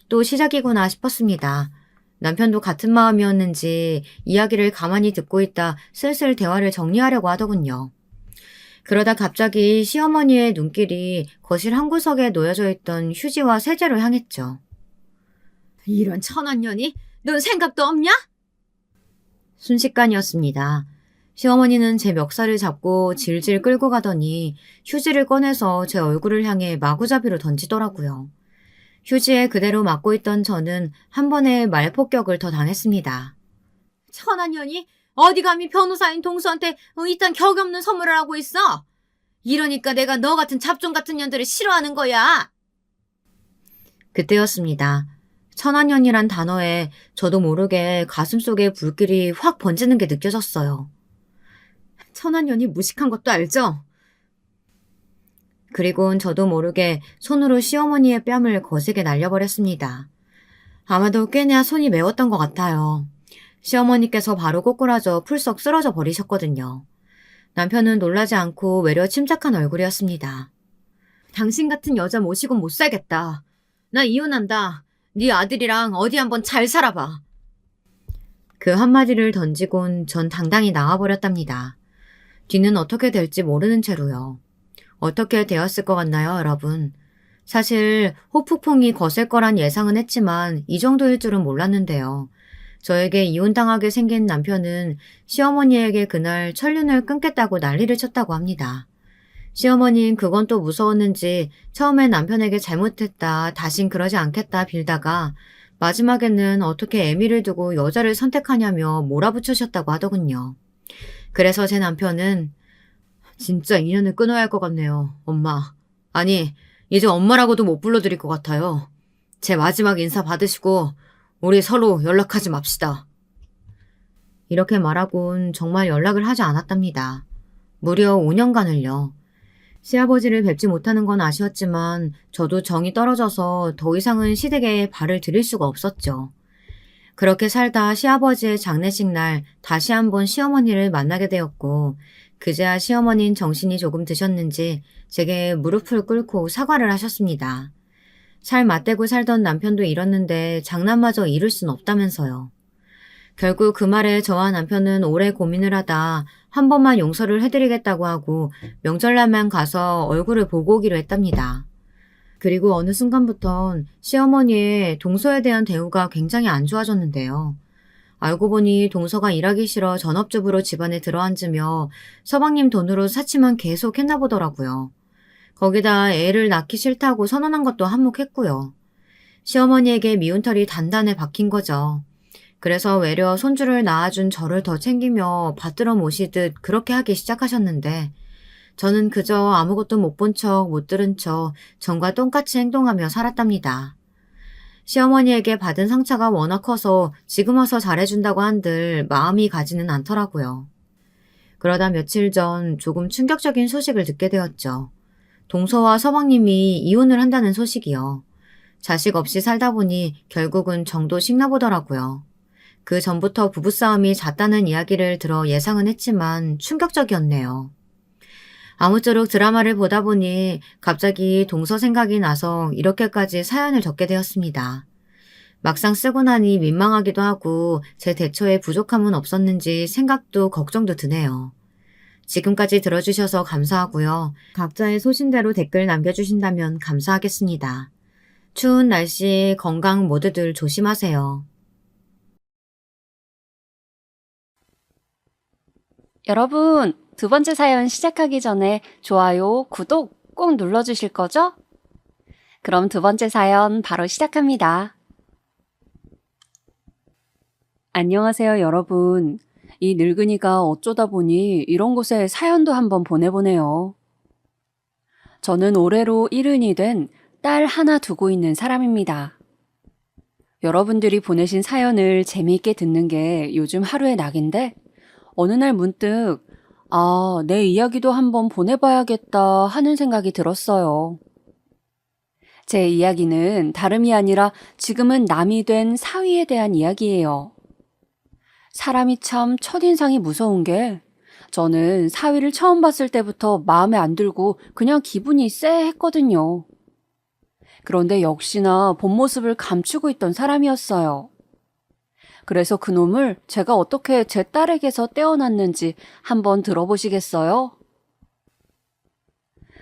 Speaker 1: 또 시작이구나 싶었습니다. 남편도 같은 마음이었는지 이야기를 가만히 듣고 있다 슬슬 대화를 정리하려고 하더군요. 그러다 갑자기 시어머니의 눈길이 거실 한 구석에 놓여져 있던 휴지와 세제로 향했죠. 이런 천원년이? 넌 생각도 없냐? 순식간이었습니다. 시어머니는 제 멱살을 잡고 질질 끌고 가더니 휴지를 꺼내서 제 얼굴을 향해 마구잡이로 던지더라고요. 휴지에 그대로 맞고 있던 저는 한 번에 말폭격을 더 당했습니다. 천한년이 어디 감히 변호사인 동서한테 이딴 격이 없는 선물을 하고 있어? 이러니까 내가 너 같은 잡종 같은 년들을 싫어하는 거야. 그때였습니다. 천한년이란 단어에 저도 모르게 가슴속에 불길이 확 번지는 게 느껴졌어요. 천한년이 무식한 것도 알죠? 그리곤 저도 모르게 손으로 시어머니의 뺨을 거세게 날려버렸습니다. 아마도 꽤나 손이 매웠던 것 같아요. 시어머니께서 바로 꼬꾸라져 풀썩 쓰러져 버리셨거든요. 남편은 놀라지 않고 외려 침착한 얼굴이었습니다. 당신 같은 여자 모시곤 못 살겠다. 나 이혼한다. 네 아들이랑 어디 한번 잘 살아봐. 그 한마디를 던지곤 전 당당히 나와버렸답니다. 뒤는 어떻게 될지 모르는 채로요. 어떻게 되었을 것 같나요, 여러분? 사실 호프풍이 거셀 거란 예상은 했지만 이 정도일 줄은 몰랐는데요. 저에게 이혼당하게 생긴 남편은 시어머니에게 그날 천륜을 끊겠다고 난리를 쳤다고 합니다. 시어머니는 그건 또 무서웠는지 처음엔 남편에게 잘못했다, 다신 그러지 않겠다 빌다가 마지막에는 어떻게 애미를 두고 여자를 선택하냐며 몰아붙이셨다고 하더군요. 그래서 제 남편은 진짜 인연을 끊어야 할 것 같네요, 엄마. 아니, 이제 엄마라고도 못 불러드릴 것 같아요. 제 마지막 인사 받으시고 우리 서로 연락하지 맙시다. 이렇게 말하곤 정말 연락을 하지 않았답니다. 무려 5년간을요. 시아버지를 뵙지 못하는 건 아쉬웠지만 저도 정이 떨어져서 더 이상은 시댁에 발을 들일 수가 없었죠. 그렇게 살다 시아버지의 장례식 날 다시 한번 시어머니를 만나게 되었고 그제야 시어머니는 정신이 조금 드셨는지 제게 무릎을 꿇고 사과를 하셨습니다. 살 맞대고 살던 남편도 잃었는데 장난마저 잃을 순 없다면서요. 결국 그 말에 저와 남편은 오래 고민을 하다 한 번만 용서를 해드리겠다고 하고 명절날만 가서 얼굴을 보고 오기로 했답니다. 그리고 어느 순간부턴 시어머니의 동서에 대한 대우가 굉장히 안 좋아졌는데요. 알고 보니 동서가 일하기 싫어 전업주부로 집안에 들어앉으며 서방님 돈으로 사치만 계속 했나 보더라고요. 거기다 애를 낳기 싫다고 선언한 것도 한몫했고요. 시어머니에게 미운 털이 단단해 박힌 거죠. 그래서 외려 손주를 낳아준 저를 더 챙기며 받들어 모시듯 그렇게 하기 시작하셨는데 저는 그저 아무것도 못 본 척 못 들은 척 전과 똑같이 행동하며 살았답니다. 시어머니에게 받은 상처가 워낙 커서 지금 와서 잘해준다고 한들 마음이 가지는 않더라고요. 그러다 며칠 전 조금 충격적인 소식을 듣게 되었죠. 동서와 서방님이 이혼을 한다는 소식이요. 자식 없이 살다 보니 결국은 정도 식나 보더라고요. 그 전부터 부부싸움이 잦다는 이야기를 들어 예상은 했지만 충격적이었네요. 아무쪼록 드라마를 보다 보니 갑자기 동서 생각이 나서 이렇게까지 사연을 적게 되었습니다. 막상 쓰고 나니 민망하기도 하고 제 대처에 부족함은 없었는지 생각도 걱정도 드네요. 지금까지 들어주셔서 감사하고요. 각자의 소신대로 댓글 남겨주신다면 감사하겠습니다. 추운 날씨 건강 모두들 조심하세요.
Speaker 2: 여러분, 두 번째 사연 시작하기 전에 좋아요, 구독 꼭 눌러주실 거죠? 그럼 두 번째 사연 바로 시작합니다. 안녕하세요, 여러분. 이 늙은이가 어쩌다 보니 이런 곳에 사연도 한번 보내보네요. 저는 올해로 70이 된 딸 하나 두고 있는 사람입니다. 여러분들이 보내신 사연을 재미있게 듣는 게 요즘 하루의 낙인데 어느 날 문득 내 이야기도 한번 보내봐야겠다 하는 생각이 들었어요. 제 이야기는 다름이 아니라 지금은 남이 된 사위에 대한 이야기예요. 사람이 참 첫인상이 무서운 게 저는 사위를 처음 봤을 때부터 마음에 안 들고 그냥 기분이 쎄했거든요. 그런데 역시나 본 모습을 감추고 있던 사람이었어요. 그래서 그놈을 제가 어떻게 제 딸에게서 떼어놨는지 한번 들어보시겠어요?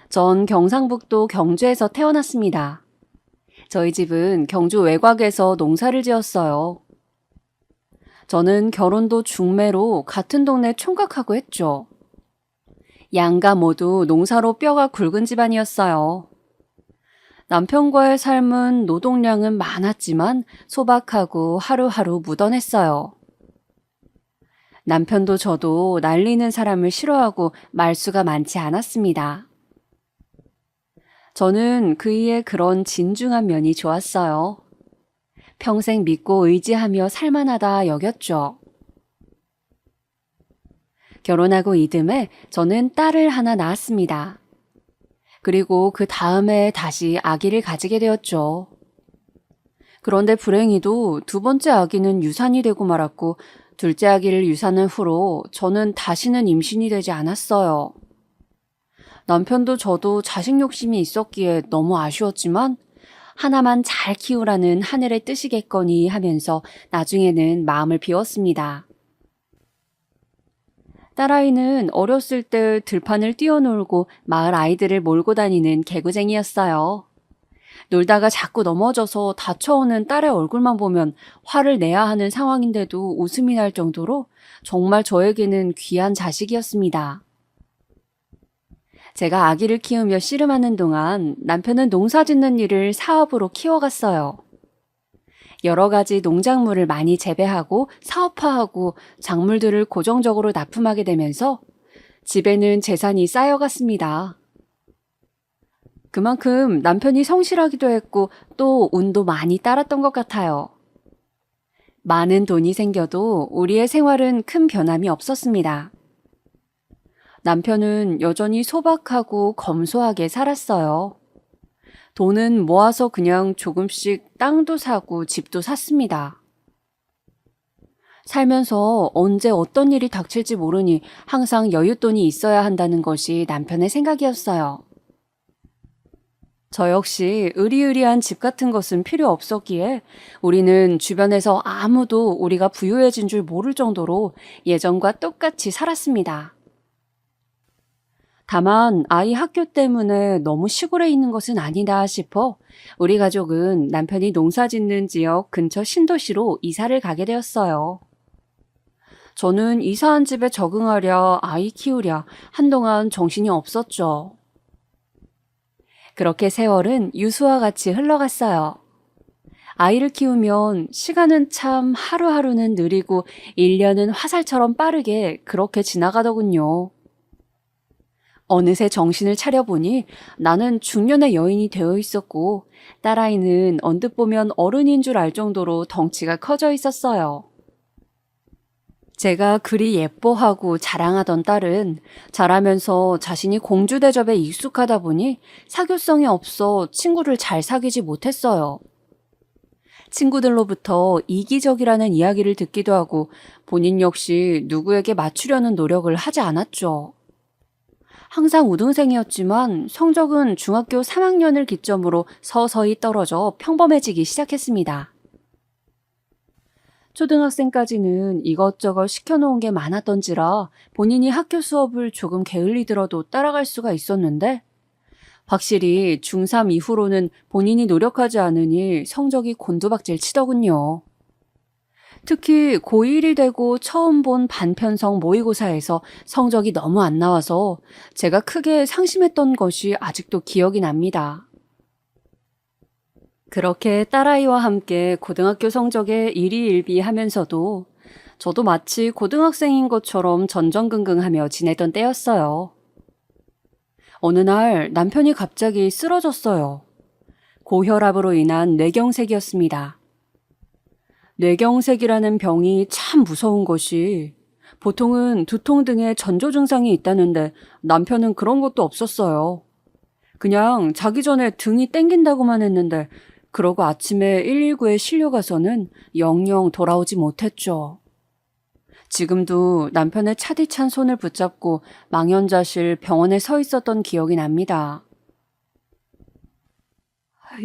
Speaker 2: 전 경상북도 경주에서 태어났습니다. 저희 집은 경주 외곽에서 농사를 지었어요. 저는 결혼도 중매로 같은 동네 총각하고 했죠. 양가 모두 농사로 뼈가 굵은 집안이었어요. 남편과의 삶은 노동량은 많았지만 소박하고 하루하루 묻어냈어요. 남편도 저도 날리는 사람을 싫어하고 말수가 많지 않았습니다. 저는 그이의 그런 진중한 면이 좋았어요. 평생 믿고 의지하며 살만하다 여겼죠. 결혼하고 이듬해 저는 딸을 하나 낳았습니다. 그리고 그 다음에 다시 아기를 가지게 되었죠. 그런데 불행히도 두 번째 아기는 유산이 되고 말았고 둘째 아기를 유산한 후로 저는 다시는 임신이 되지 않았어요. 남편도 저도 자식 욕심이 있었기에 너무 아쉬웠지만 하나만 잘 키우라는 하늘의 뜻이겠거니 하면서 나중에는 마음을 비웠습니다. 딸아이는 어렸을 때 들판을 뛰어놀고 마을 아이들을 몰고 다니는 개구쟁이였어요. 놀다가 자꾸 넘어져서 다쳐오는 딸의 얼굴만 보면 화를 내야 하는 상황인데도 웃음이 날 정도로 정말 저에게는 귀한 자식이었습니다. 제가 아기를 키우며 씨름하는 동안 남편은 농사 짓는 일을 사업으로 키워갔어요. 여러 가지 농작물을 많이 재배하고 사업화하고 작물들을 고정적으로 납품하게 되면서 집에는 재산이 쌓여갔습니다. 그만큼 남편이 성실하기도 했고 또 운도 많이 따랐던 것 같아요. 많은 돈이 생겨도 우리의 생활은 큰 변함이 없었습니다. 남편은 여전히 소박하고 검소하게 살았어요. 돈은 모아서 그냥 조금씩 땅도 사고 집도 샀습니다. 살면서 언제 어떤 일이 닥칠지 모르니 항상 여윳돈이 있어야 한다는 것이 남편의 생각이었어요. 저 역시 으리으리한 집 같은 것은 필요 없었기에 우리는 주변에서 아무도 우리가 부유해진 줄 모를 정도로 예전과 똑같이 살았습니다. 다만 아이 학교 때문에 너무 시골에 있는 것은 아니다 싶어 우리 가족은 남편이 농사 짓는 지역 근처 신도시로 이사를 가게 되었어요. 저는 이사한 집에 적응하랴 아이 키우랴 한동안 정신이 없었죠. 그렇게 세월은 유수와 같이 흘러갔어요. 아이를 키우면 시간은 참 하루하루는 느리고 1년은 화살처럼 빠르게 그렇게 지나가더군요. 어느새 정신을 차려보니 나는 중년의 여인이 되어 있었고 딸아이는 언뜻 보면 어른인 줄 알 정도로 덩치가 커져 있었어요. 제가 그리 예뻐하고 자랑하던 딸은 자라면서 자신이 공주 대접에 익숙하다 보니 사교성이 없어 친구를 잘 사귀지 못했어요. 친구들로부터 이기적이라는 이야기를 듣기도 하고 본인 역시 누구에게 맞추려는 노력을 하지 않았죠. 항상 우등생이었지만 성적은 중학교 3학년을 기점으로 서서히 떨어져 평범해지기 시작했습니다. 초등학생까지는 이것저것 시켜놓은 게 많았던지라 본인이 학교 수업을 조금 게을리더라도 따라갈 수가 있었는데 확실히 중3 이후로는 본인이 노력하지 않으니 성적이 곤두박질 치더군요. 특히 고1이 되고 처음 본 반편성 모의고사에서 성적이 너무 안 나와서 제가 크게 상심했던 것이 아직도 기억이 납니다. 그렇게 딸아이와 함께 고등학교 성적에 일희일비하면서도 저도 마치 고등학생인 것처럼 전전긍긍하며 지내던 때였어요. 어느 날 남편이 갑자기 쓰러졌어요. 고혈압으로 인한 뇌경색이었습니다. 뇌경색이라는 병이 참 무서운 것이 보통은 두통 등의 전조 증상이 있다는데 남편은 그런 것도 없었어요. 그냥 자기 전에 등이 땡긴다고만 했는데 그러고 아침에 119에 실려가서는 영영 돌아오지 못했죠. 지금도 남편의 차디찬 손을 붙잡고 망연자실 병원에 서 있었던 기억이 납니다.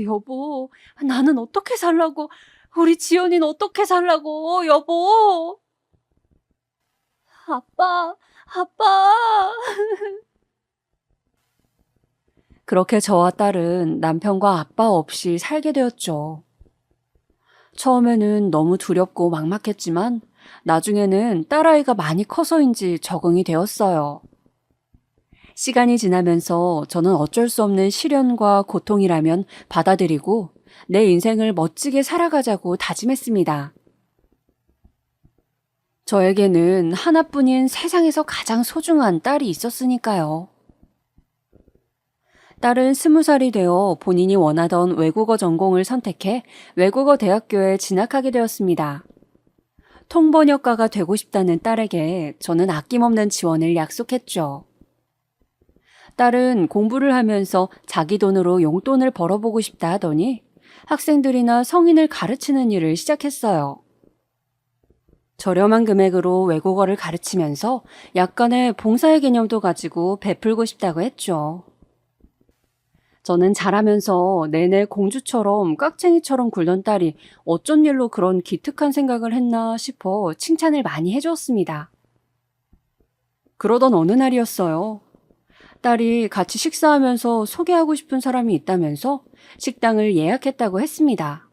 Speaker 2: 여보, 나는 어떻게 살라고, 우리 지연이는 어떻게 살라고, 여보. 아빠. 그렇게 저와 딸은 남편과 아빠 없이 살게 되었죠. 처음에는 너무 두렵고 막막했지만 나중에는 딸아이가 많이 커서인지 적응이 되었어요. 시간이 지나면서 저는 어쩔 수 없는 시련과 고통이라면 받아들이고 내 인생을 멋지게 살아가자고 다짐했습니다. 저에게는 하나뿐인 세상에서 가장 소중한 딸이 있었으니까요. 딸은 20살이 되어 본인이 원하던 외국어 전공을 선택해 외국어 대학교에 진학하게 되었습니다. 통번역가가 되고 싶다는 딸에게 저는 아낌없는 지원을 약속했죠. 딸은 공부를 하면서 자기 돈으로 용돈을 벌어보고 싶다 하더니 학생들이나 성인을 가르치는 일을 시작했어요. 저렴한 금액으로 외국어를 가르치면서 약간의 봉사의 개념도 가지고 베풀고 싶다고 했죠. 저는 자라면서 내내 공주처럼 깍쟁이처럼 굴던 딸이 어쩐 일로 그런 기특한 생각을 했나 싶어 칭찬을 많이 해주었습니다. 그러던 어느 날이었어요. 딸이 같이 식사하면서 소개하고 싶은 사람이 있다면서 식당을 예약했다고 했습니다.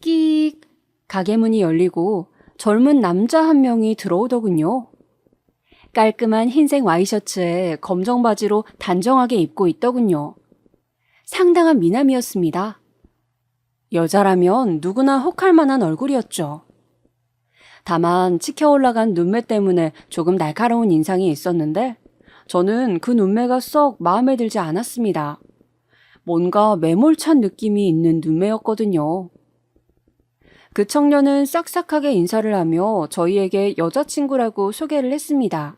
Speaker 2: 끼익! 가게 문이 열리고 젊은 남자 한 명이 들어오더군요. 깔끔한 흰색 와이셔츠에 검정 바지로 단정하게 입고 있더군요. 상당한 미남이었습니다. 여자라면 누구나 혹할 만한 얼굴이었죠. 다만 치켜 올라간 눈매 때문에 조금 날카로운 인상이 있었는데 저는 그 눈매가 썩 마음에 들지 않았습니다. 뭔가 매몰찬 느낌이 있는 눈매였거든요. 그 청년은 싹싹하게 인사를 하며 저희에게 여자친구라고 소개를 했습니다.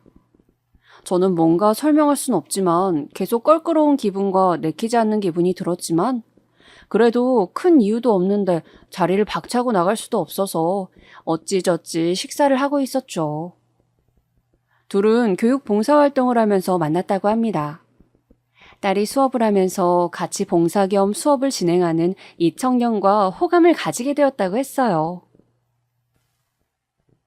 Speaker 2: 저는 뭔가 설명할 순 없지만 계속 껄끄러운 기분과 내키지 않는 기분이 들었지만 그래도 큰 이유도 없는데 자리를 박차고 나갈 수도 없어서 어찌저찌 식사를 하고 있었죠. 둘은 교육 봉사활동을 하면서 만났다고 합니다. 딸이 수업을 하면서 같이 봉사 겸 수업을 진행하는 이 청년과 호감을 가지게 되었다고 했어요.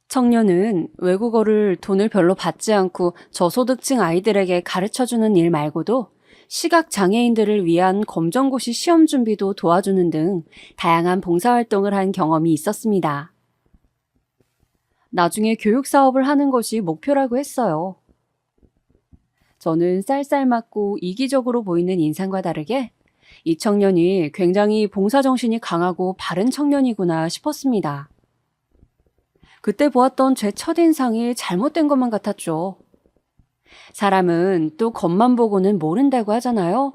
Speaker 2: 청년은 외국어를 돈을 별로 받지 않고 저소득층 아이들에게 가르쳐주는 일 말고도 시각장애인들을 위한 검정고시 시험 준비도 도와주는 등 다양한 봉사활동을 한 경험이 있었습니다. 나중에 교육사업을 하는 것이 목표라고 했어요. 저는 쌀쌀맞고 이기적으로 보이는 인상과 다르게 이 청년이 굉장히 봉사정신이 강하고 바른 청년이구나 싶었습니다. 그때 보았던 제 첫인상이 잘못된 것만 같았죠. 사람은 또 겉만 보고는 모른다고 하잖아요.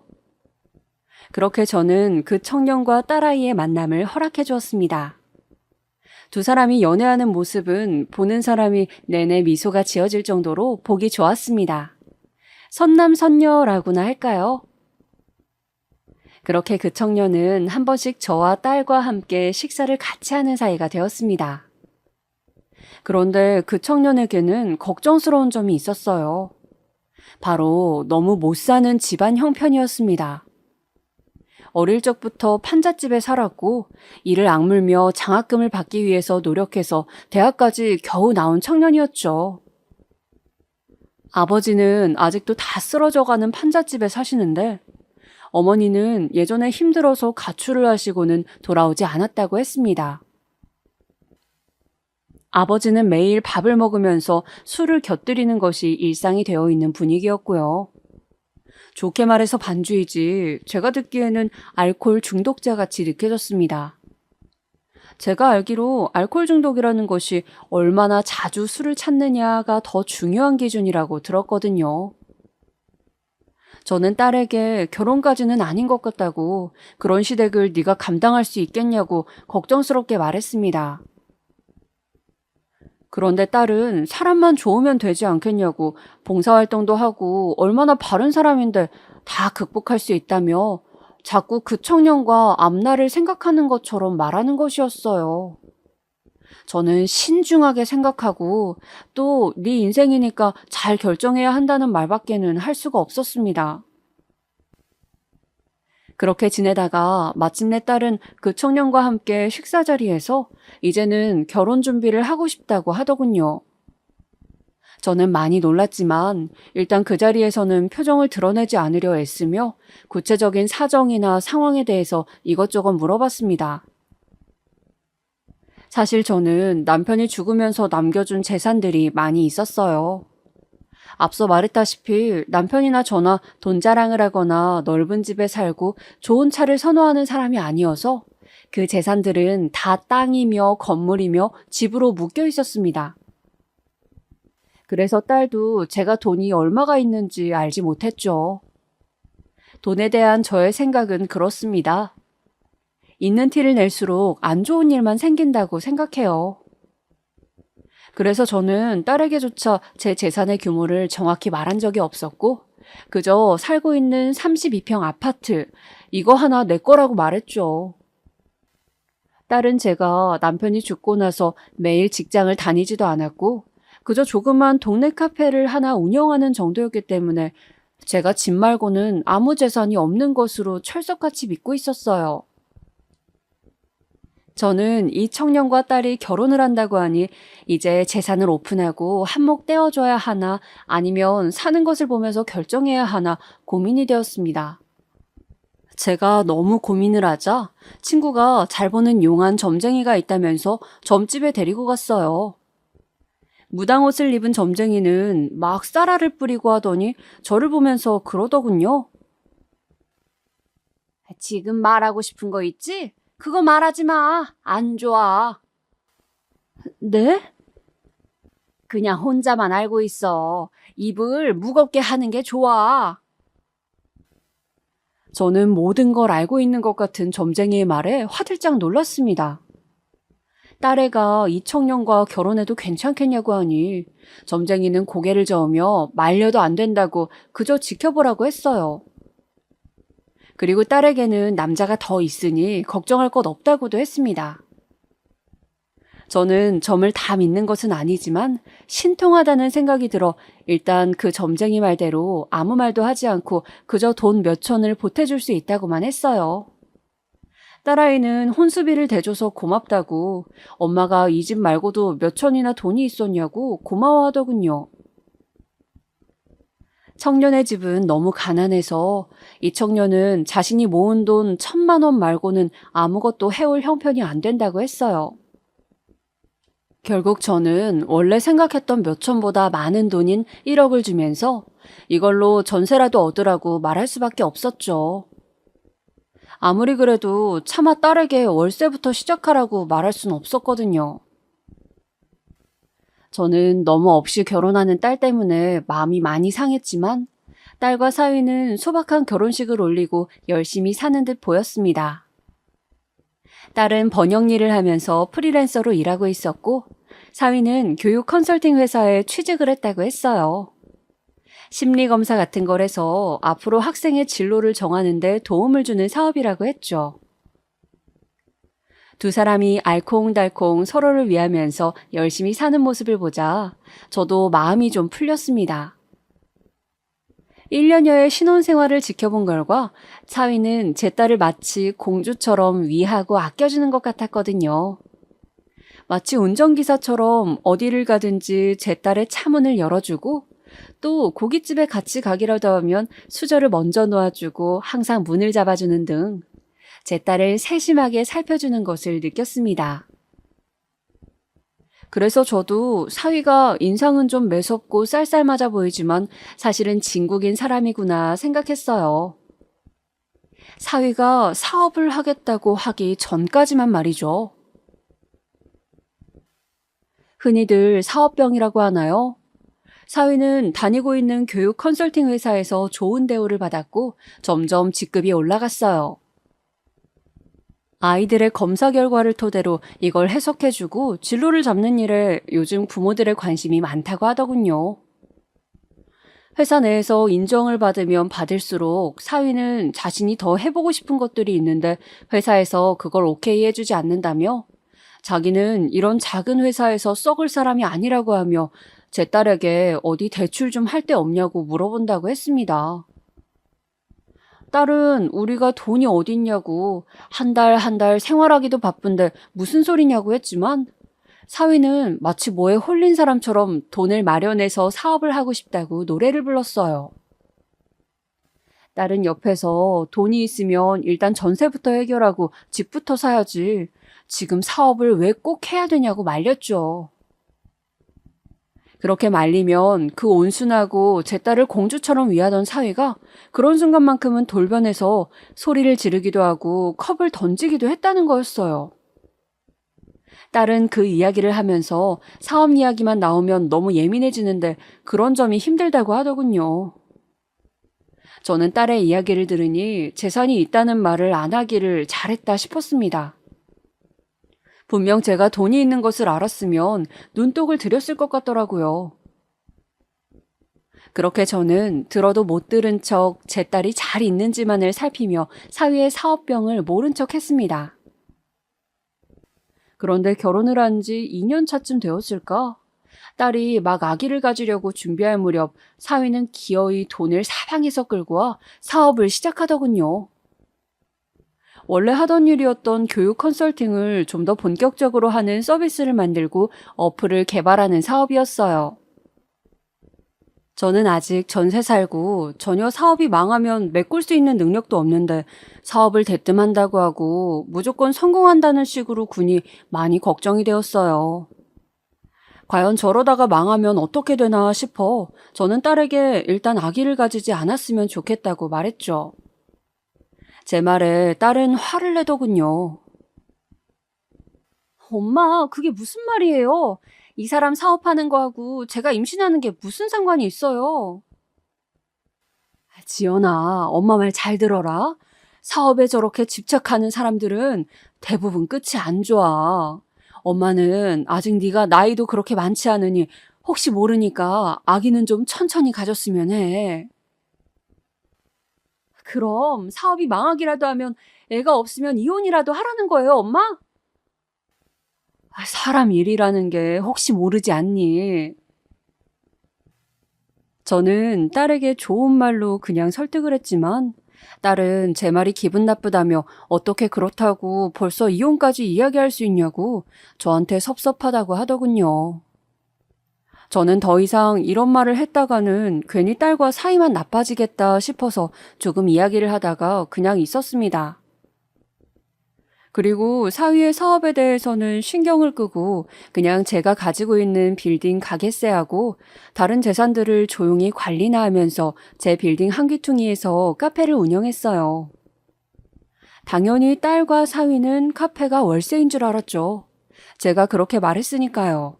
Speaker 2: 그렇게 저는 그 청년과 딸아이의 만남을 허락해 주었습니다. 두 사람이 연애하는 모습은 보는 사람이 내내 미소가 지어질 정도로 보기 좋았습니다. 선남선녀라고나 할까요? 그렇게 그 청년은 한 번씩 저와 딸과 함께 식사를 같이 하는 사이가 되었습니다. 그런데 그 청년에게는 걱정스러운 점이 있었어요. 바로 너무 못 사는 집안 형편이었습니다. 어릴 적부터 판잣집에 살았고 이를 악물며 장학금을 받기 위해서 노력해서 대학까지 겨우 나온 청년이었죠. 아버지는 아직도 다 쓰러져가는 판잣집에 사시는데 어머니는 예전에 힘들어서 가출을 하시고는 돌아오지 않았다고 했습니다. 아버지는 매일 밥을 먹으면서 술을 곁들이는 것이 일상이 되어 있는 분위기였고요. 좋게 말해서 반주이지 제가 듣기에는 알코올 중독자 같이 느껴졌습니다. 제가 알기로 알코올 중독이라는 것이 얼마나 자주 술을 찾느냐가 더 중요한 기준이라고 들었거든요. 저는 딸에게 결혼까지는 아닌 것 같다고 그런 시댁을 네가 감당할 수 있겠냐고 걱정스럽게 말했습니다. 그런데 딸은 사람만 좋으면 되지 않겠냐고 봉사활동도 하고 얼마나 바른 사람인데 다 극복할 수 있다며 자꾸 그 청년과 앞날을 생각하는 것처럼 말하는 것이었어요. 저는 신중하게 생각하고 또 네 인생이니까 잘 결정해야 한다는 말밖에는 할 수가 없었습니다. 그렇게 지내다가 마침내 딸은 그 청년과 함께 식사 자리에서 이제는 결혼 준비를 하고 싶다고 하더군요. 저는 많이 놀랐지만 일단 그 자리에서는 표정을 드러내지 않으려 애쓰며 구체적인 사정이나 상황에 대해서 이것저것 물어봤습니다. 사실 저는 남편이 죽으면서 남겨준 재산들이 많이 있었어요. 앞서 말했다시피 남편이나 저나 돈 자랑을 하거나 넓은 집에 살고 좋은 차를 선호하는 사람이 아니어서 그 재산들은 다 땅이며 건물이며 집으로 묶여 있었습니다. 그래서 딸도 제가 돈이 얼마가 있는지 알지 못했죠. 돈에 대한 저의 생각은 그렇습니다. 있는 티를 낼수록 안 좋은 일만 생긴다고 생각해요. 그래서 저는 딸에게조차 제 재산의 규모를 정확히 말한 적이 없었고, 그저 살고 있는 32평 아파트, 이거 하나 내 거라고 말했죠. 딸은 제가 남편이 죽고 나서 매일 직장을 다니지도 않았고, 그저 조그만 동네 카페를 하나 운영하는 정도였기 때문에 제가 집 말고는 아무 재산이 없는 것으로 철석같이 믿고 있었어요. 저는 이 청년과 딸이 결혼을 한다고 하니 이제 재산을 오픈하고 한몫 떼어줘야 하나 아니면 사는 것을 보면서 결정해야 하나 고민이 되었습니다. 제가 너무 고민을 하자 친구가 잘 버는 용한 점쟁이가 있다면서 점집에 데리고 갔어요. 무당 옷을 입은 점쟁이는 막 쌀알을 뿌리고 하더니 저를 보면서 그러더군요. 지금 말하고 싶은 거 있지? 그거 말하지 마. 안 좋아. 네? 그냥 혼자만 알고 있어. 입을 무겁게 하는 게 좋아. 저는 모든 걸 알고 있는 것 같은 점쟁이의 말에 화들짝 놀랐습니다. 딸애가 이 청년과 결혼해도 괜찮겠냐고 하니 점쟁이는 고개를 저으며 말려도 안 된다고 그저 지켜보라고 했어요. 그리고 딸에게는 남자가 더 있으니 걱정할 것 없다고도 했습니다. 저는 점을 다 믿는 것은 아니지만 신통하다는 생각이 들어 일단 그 점쟁이 말대로 아무 말도 하지 않고 그저 돈 몇 천을 보태줄 수 있다고만 했어요. 딸아이는 혼수비를 대줘서 고맙다고 엄마가 이 집 말고도 몇 천이나 돈이 있었냐고 고마워하더군요. 청년의 집은 너무 가난해서 이 청년은 자신이 모은 돈 1,000만 원 말고는 아무것도 해올 형편이 안 된다고 했어요. 결국 저는 원래 생각했던 몇 천보다 많은 돈인 1억을 주면서 이걸로 전세라도 얻으라고 말할 수밖에 없었죠. 아무리 그래도 차마 딸에게 월세부터 시작하라고 말할 순 없었거든요. 저는 너무 없이 결혼하는 딸 때문에 마음이 많이 상했지만 딸과 사위는 소박한 결혼식을 올리고 열심히 사는 듯 보였습니다. 딸은 번역 일을 하면서 프리랜서로 일하고 있었고 사위는 교육 컨설팅 회사에 취직을 했다고 했어요. 심리검사 같은 걸 해서 앞으로 학생의 진로를 정하는 데 도움을 주는 사업이라고 했죠. 두 사람이 알콩달콩 서로를 위하면서 열심히 사는 모습을 보자 저도 마음이 좀 풀렸습니다. 1년여의 신혼생활을 지켜본 결과 사위는 제 딸을 마치 공주처럼 위하고 아껴주는 것 같았거든요. 마치 운전기사처럼 어디를 가든지 제 딸의 차문을 열어주고 또 고깃집에 같이 가기라도 하면 수저를 먼저 놓아주고 항상 문을 잡아주는 등 제 딸을 세심하게 살펴주는 것을 느꼈습니다. 그래서 저도 사위가 인상은 좀 매섭고 쌀쌀맞아 보이지만 사실은 진국인 사람이구나 생각했어요. 사위가 사업을 하겠다고 하기 전까지만 말이죠. 흔히들 사업병이라고 하나요? 사위는 다니고 있는 교육 컨설팅 회사에서 좋은 대우를 받았고 점점 직급이 올라갔어요. 아이들의 검사 결과를 토대로 이걸 해석해주고 진로를 잡는 일에 요즘 부모들의 관심이 많다고 하더군요. 회사 내에서 인정을 받으면 받을수록 사위는 자신이 더 해보고 싶은 것들이 있는데 회사에서 그걸 오케이 해주지 않는다며 자기는 이런 작은 회사에서 썩을 사람이 아니라고 하며 제 딸에게 어디 대출 좀 할 데 없냐고 물어본다고 했습니다. 딸은 우리가 돈이 어딨냐고 한 달 생활하기도 바쁜데 무슨 소리냐고 했지만 사위는 마치 뭐에 홀린 사람처럼 돈을 마련해서 사업을 하고 싶다고 노래를 불렀어요. 딸은 옆에서 돈이 있으면 일단 전세부터 해결하고 집부터 사야지 지금 사업을 왜 꼭 해야 되냐고 말렸죠. 그렇게 말리면 그 온순하고 제 딸을 공주처럼 위하던 사위가 그런 순간만큼은 돌변해서 소리를 지르기도 하고 컵을 던지기도 했다는 거였어요. 딸은 그 이야기를 하면서 사업 이야기만 나오면 너무 예민해지는데 그런 점이 힘들다고 하더군요. 저는 딸의 이야기를 들으니 재산이 있다는 말을 안 하기를 잘했다 싶었습니다. 분명 제가 돈이 있는 것을 알았으면 눈독을 들였을 것 같더라고요. 그렇게 저는 들어도 못 들은 척 제 딸이 잘 있는지만을 살피며 사위의 사업병을 모른 척 했습니다. 그런데 결혼을 한 지 2년 차쯤 되었을까? 딸이 막 아기를 가지려고 준비할 무렵 사위는 기어이 돈을 사방에서 끌고 와 사업을 시작하더군요. 원래 하던 일이었던 교육 컨설팅을 좀 더 본격적으로 하는 서비스를 만들고 어플을 개발하는 사업이었어요. 저는 아직 전세 살고 전혀 사업이 망하면 메꿀 수 있는 능력도 없는데 사업을 대뜸한다고 하고 무조건 성공한다는 식으로 군이 많이 걱정이 되었어요. 과연 저러다가 망하면 어떻게 되나 싶어 저는 딸에게 일단 아기를 가지지 않았으면 좋겠다고 말했죠. 제 말에 딸은 화를 내더군요. 엄마, 그게 무슨 말이에요? 이 사람 사업하는 거하고 제가 임신하는 게 무슨 상관이 있어요? 지연아, 엄마 말 잘 들어라. 사업에 저렇게 집착하는 사람들은 대부분 끝이 안 좋아. 엄마는 아직 네가 나이도 그렇게 많지 않으니 혹시 모르니까 아기는 좀 천천히 가졌으면 해. 그럼 사업이 망하기라도 하면 애가 없으면 이혼이라도 하라는 거예요, 엄마? 사람 일이라는 게 혹시 모르지 않니? 저는 딸에게 좋은 말로 그냥 설득을 했지만 딸은 제 말이 기분 나쁘다며 어떻게 그렇다고 벌써 이혼까지 이야기할 수 있냐고 저한테 섭섭하다고 하더군요. 저는 더 이상 이런 말을 했다가는 괜히 딸과 사이만 나빠지겠다 싶어서 조금 이야기를 하다가 그냥 있었습니다. 그리고 사위의 사업에 대해서는 신경을 끄고 그냥 제가 가지고 있는 빌딩 가게세하고 다른 재산들을 조용히 관리나 하면서 제 빌딩 한 귀퉁이에서 카페를 운영했어요. 당연히 딸과 사위는 카페가 월세인 줄 알았죠. 제가 그렇게 말했으니까요.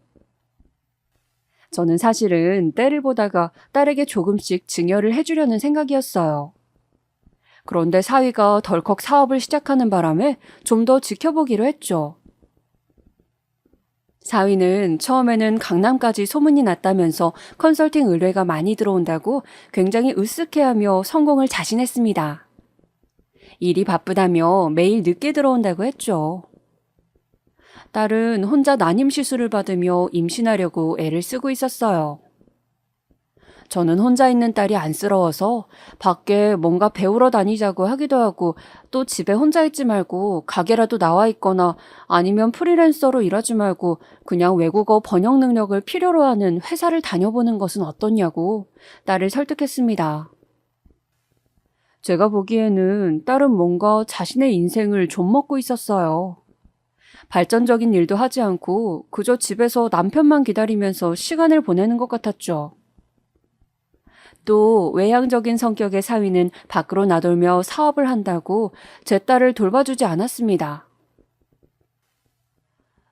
Speaker 2: 저는 사실은 때를 보다가 딸에게 조금씩 증여를 해주려는 생각이었어요. 그런데 사위가 덜컥 사업을 시작하는 바람에 좀 더 지켜보기로 했죠. 사위는 처음에는 강남까지 소문이 났다면서 컨설팅 의뢰가 많이 들어온다고 굉장히 으쓱해하며 성공을 자신했습니다. 일이 바쁘다며 매일 늦게 들어온다고 했죠. 딸은 혼자 난임 시술을 받으며 임신하려고 애를 쓰고 있었어요. 저는 혼자 있는 딸이 안쓰러워서 밖에 뭔가 배우러 다니자고 하기도 하고 또 집에 혼자 있지 말고 가게라도 나와 있거나 아니면 프리랜서로 일하지 말고 그냥 외국어 번역 능력을 필요로 하는 회사를 다녀보는 것은 어떻냐고 딸을 설득했습니다. 제가 보기에는 딸은 뭔가 자신의 인생을 좀 먹고 있었어요. 발전적인 일도 하지 않고 그저 집에서 남편만 기다리면서 시간을 보내는 것 같았죠. 또 외향적인 성격의 사위는 밖으로 나돌며 사업을 한다고 제 딸을 돌봐주지 않았습니다.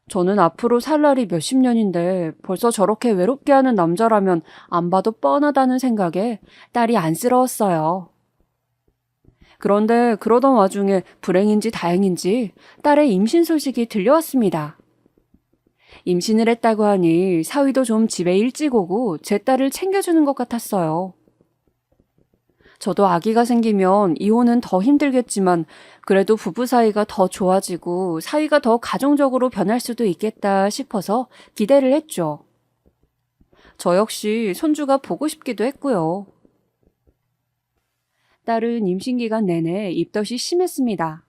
Speaker 2: 저는 앞으로 살 날이 몇십 년인데 벌써 저렇게 외롭게 하는 남자라면 안 봐도 뻔하다는 생각에 딸이 안쓰러웠어요. 그런데 그러던 와중에 불행인지 다행인지 딸의 임신 소식이 들려왔습니다. 임신을 했다고 하니 사위도 좀 집에 일찍 오고 제 딸을 챙겨주는 것 같았어요. 저도 아기가 생기면 이혼은 더 힘들겠지만 그래도 부부 사이가 더 좋아지고 사이가 더 가정적으로 변할 수도 있겠다 싶어서 기대를 했죠. 저 역시 손주가 보고 싶기도 했고요. 딸은 임신 기간 내내 입덧이 심했습니다.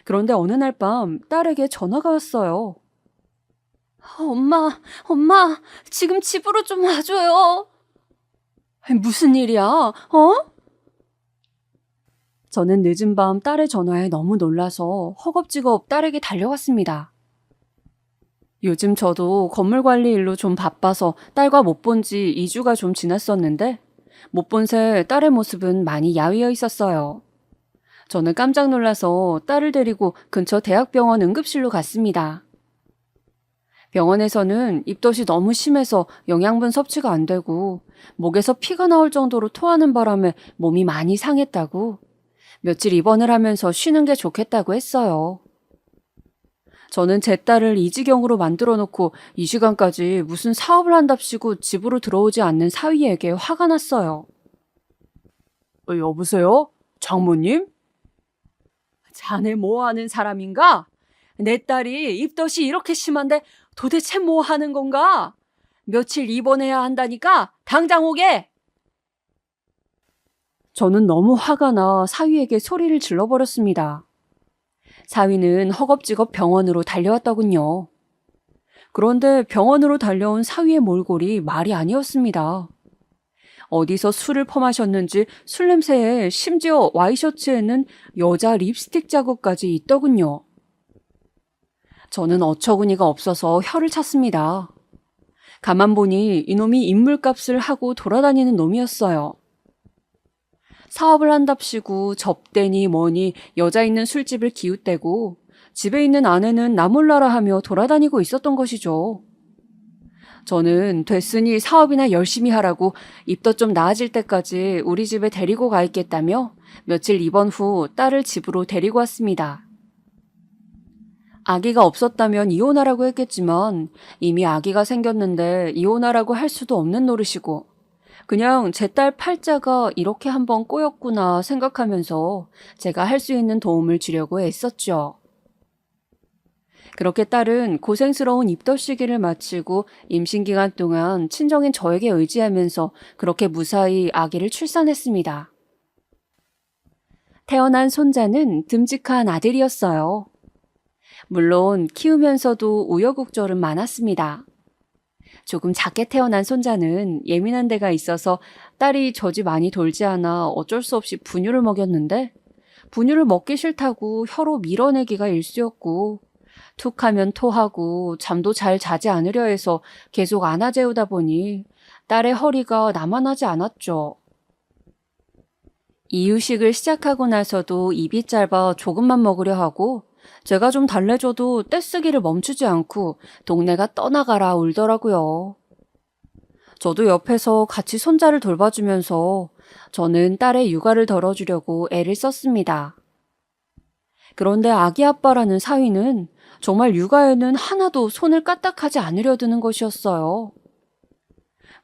Speaker 2: 그런데 어느 날 밤 딸에게 전화가 왔어요. 엄마, 지금 집으로 좀 와줘요. 무슨 일이야? 저는 늦은 밤 딸의 전화에 너무 놀라서 허겁지겁 딸에게 달려갔습니다. 요즘 저도 건물 관리 일로 좀 바빠서 딸과 못 본지 2주가 좀 지났었는데 못 본 새 딸의 모습은 많이 야위어 있었어요. 저는 깜짝 놀라서 딸을 데리고 근처 대학병원 응급실로 갔습니다. 병원에서는 입덧이 너무 심해서 영양분 섭취가 안 되고 목에서 피가 나올 정도로 토하는 바람에 몸이 많이 상했다고 며칠 입원을 하면서 쉬는 게 좋겠다고 했어요. 저는 제 딸을 이 지경으로 만들어 놓고 이 시간까지 무슨 사업을 한답시고 집으로 들어오지 않는 사위에게 화가 났어요. 여보세요? 장모님? 자네 뭐 하는 사람인가? 내 딸이 입덧이 이렇게 심한데 도대체 뭐 하는 건가? 며칠 입원해야 한다니까 당장 오게! 저는 너무 화가 나 사위에게 소리를 질러버렸습니다. 사위는 허겁지겁 병원으로 달려왔더군요. 그런데 병원으로 달려온 사위의 몰골이 말이 아니었습니다. 어디서 술을 퍼마셨는지 술 냄새에 심지어 와이셔츠에는 여자 립스틱 자국까지 있더군요. 저는 어처구니가 없어서 혀를 찼습니다. 가만 보니 이놈이 인물값을 하고 돌아다니는 놈이었어요. 사업을 한답시고 접대니 뭐니 여자 있는 술집을 기웃대고 집에 있는 아내는 나 몰라라 하며 돌아다니고 있었던 것이죠. 저는 됐으니 사업이나 열심히 하라고 입덧 좀 나아질 때까지 우리 집에 데리고 가 있겠다며 며칠 입원 후 딸을 집으로 데리고 왔습니다. 아기가 없었다면 이혼하라고 했겠지만 이미 아기가 생겼는데 이혼하라고 할 수도 없는 노릇이고 그냥 제 딸 팔자가 이렇게 한번 꼬였구나 생각하면서 제가 할 수 있는 도움을 주려고 애썼죠. 그렇게 딸은 고생스러운 입덧 시기를 마치고 임신 기간 동안 친정인 저에게 의지하면서 그렇게 무사히 아기를 출산했습니다. 태어난 손자는 듬직한 아들이었어요. 물론 키우면서도 우여곡절은 많았습니다. 조금 작게 태어난 손자는 예민한 데가 있어서 딸이 젖이 많이 돌지 않아 어쩔 수 없이 분유를 먹였는데 분유를 먹기 싫다고 혀로 밀어내기가 일쑤였고 툭 하면 토하고 잠도 잘 자지 않으려 해서 계속 안아재우다 보니 딸의 허리가 나만하지 않았죠. 이유식을 시작하고 나서도 입이 짧아 조금만 먹으려 하고 제가 좀 달래줘도 떼쓰기를 멈추지 않고 동네가 떠나가라 울더라고요. 저도 옆에서 같이 손자를 돌봐주면서 저는 딸의 육아를 덜어주려고 애를 썼습니다. 그런데 아기 아빠라는 사위는 정말 육아에는 하나도 손을 까딱하지 않으려 드는 것이었어요.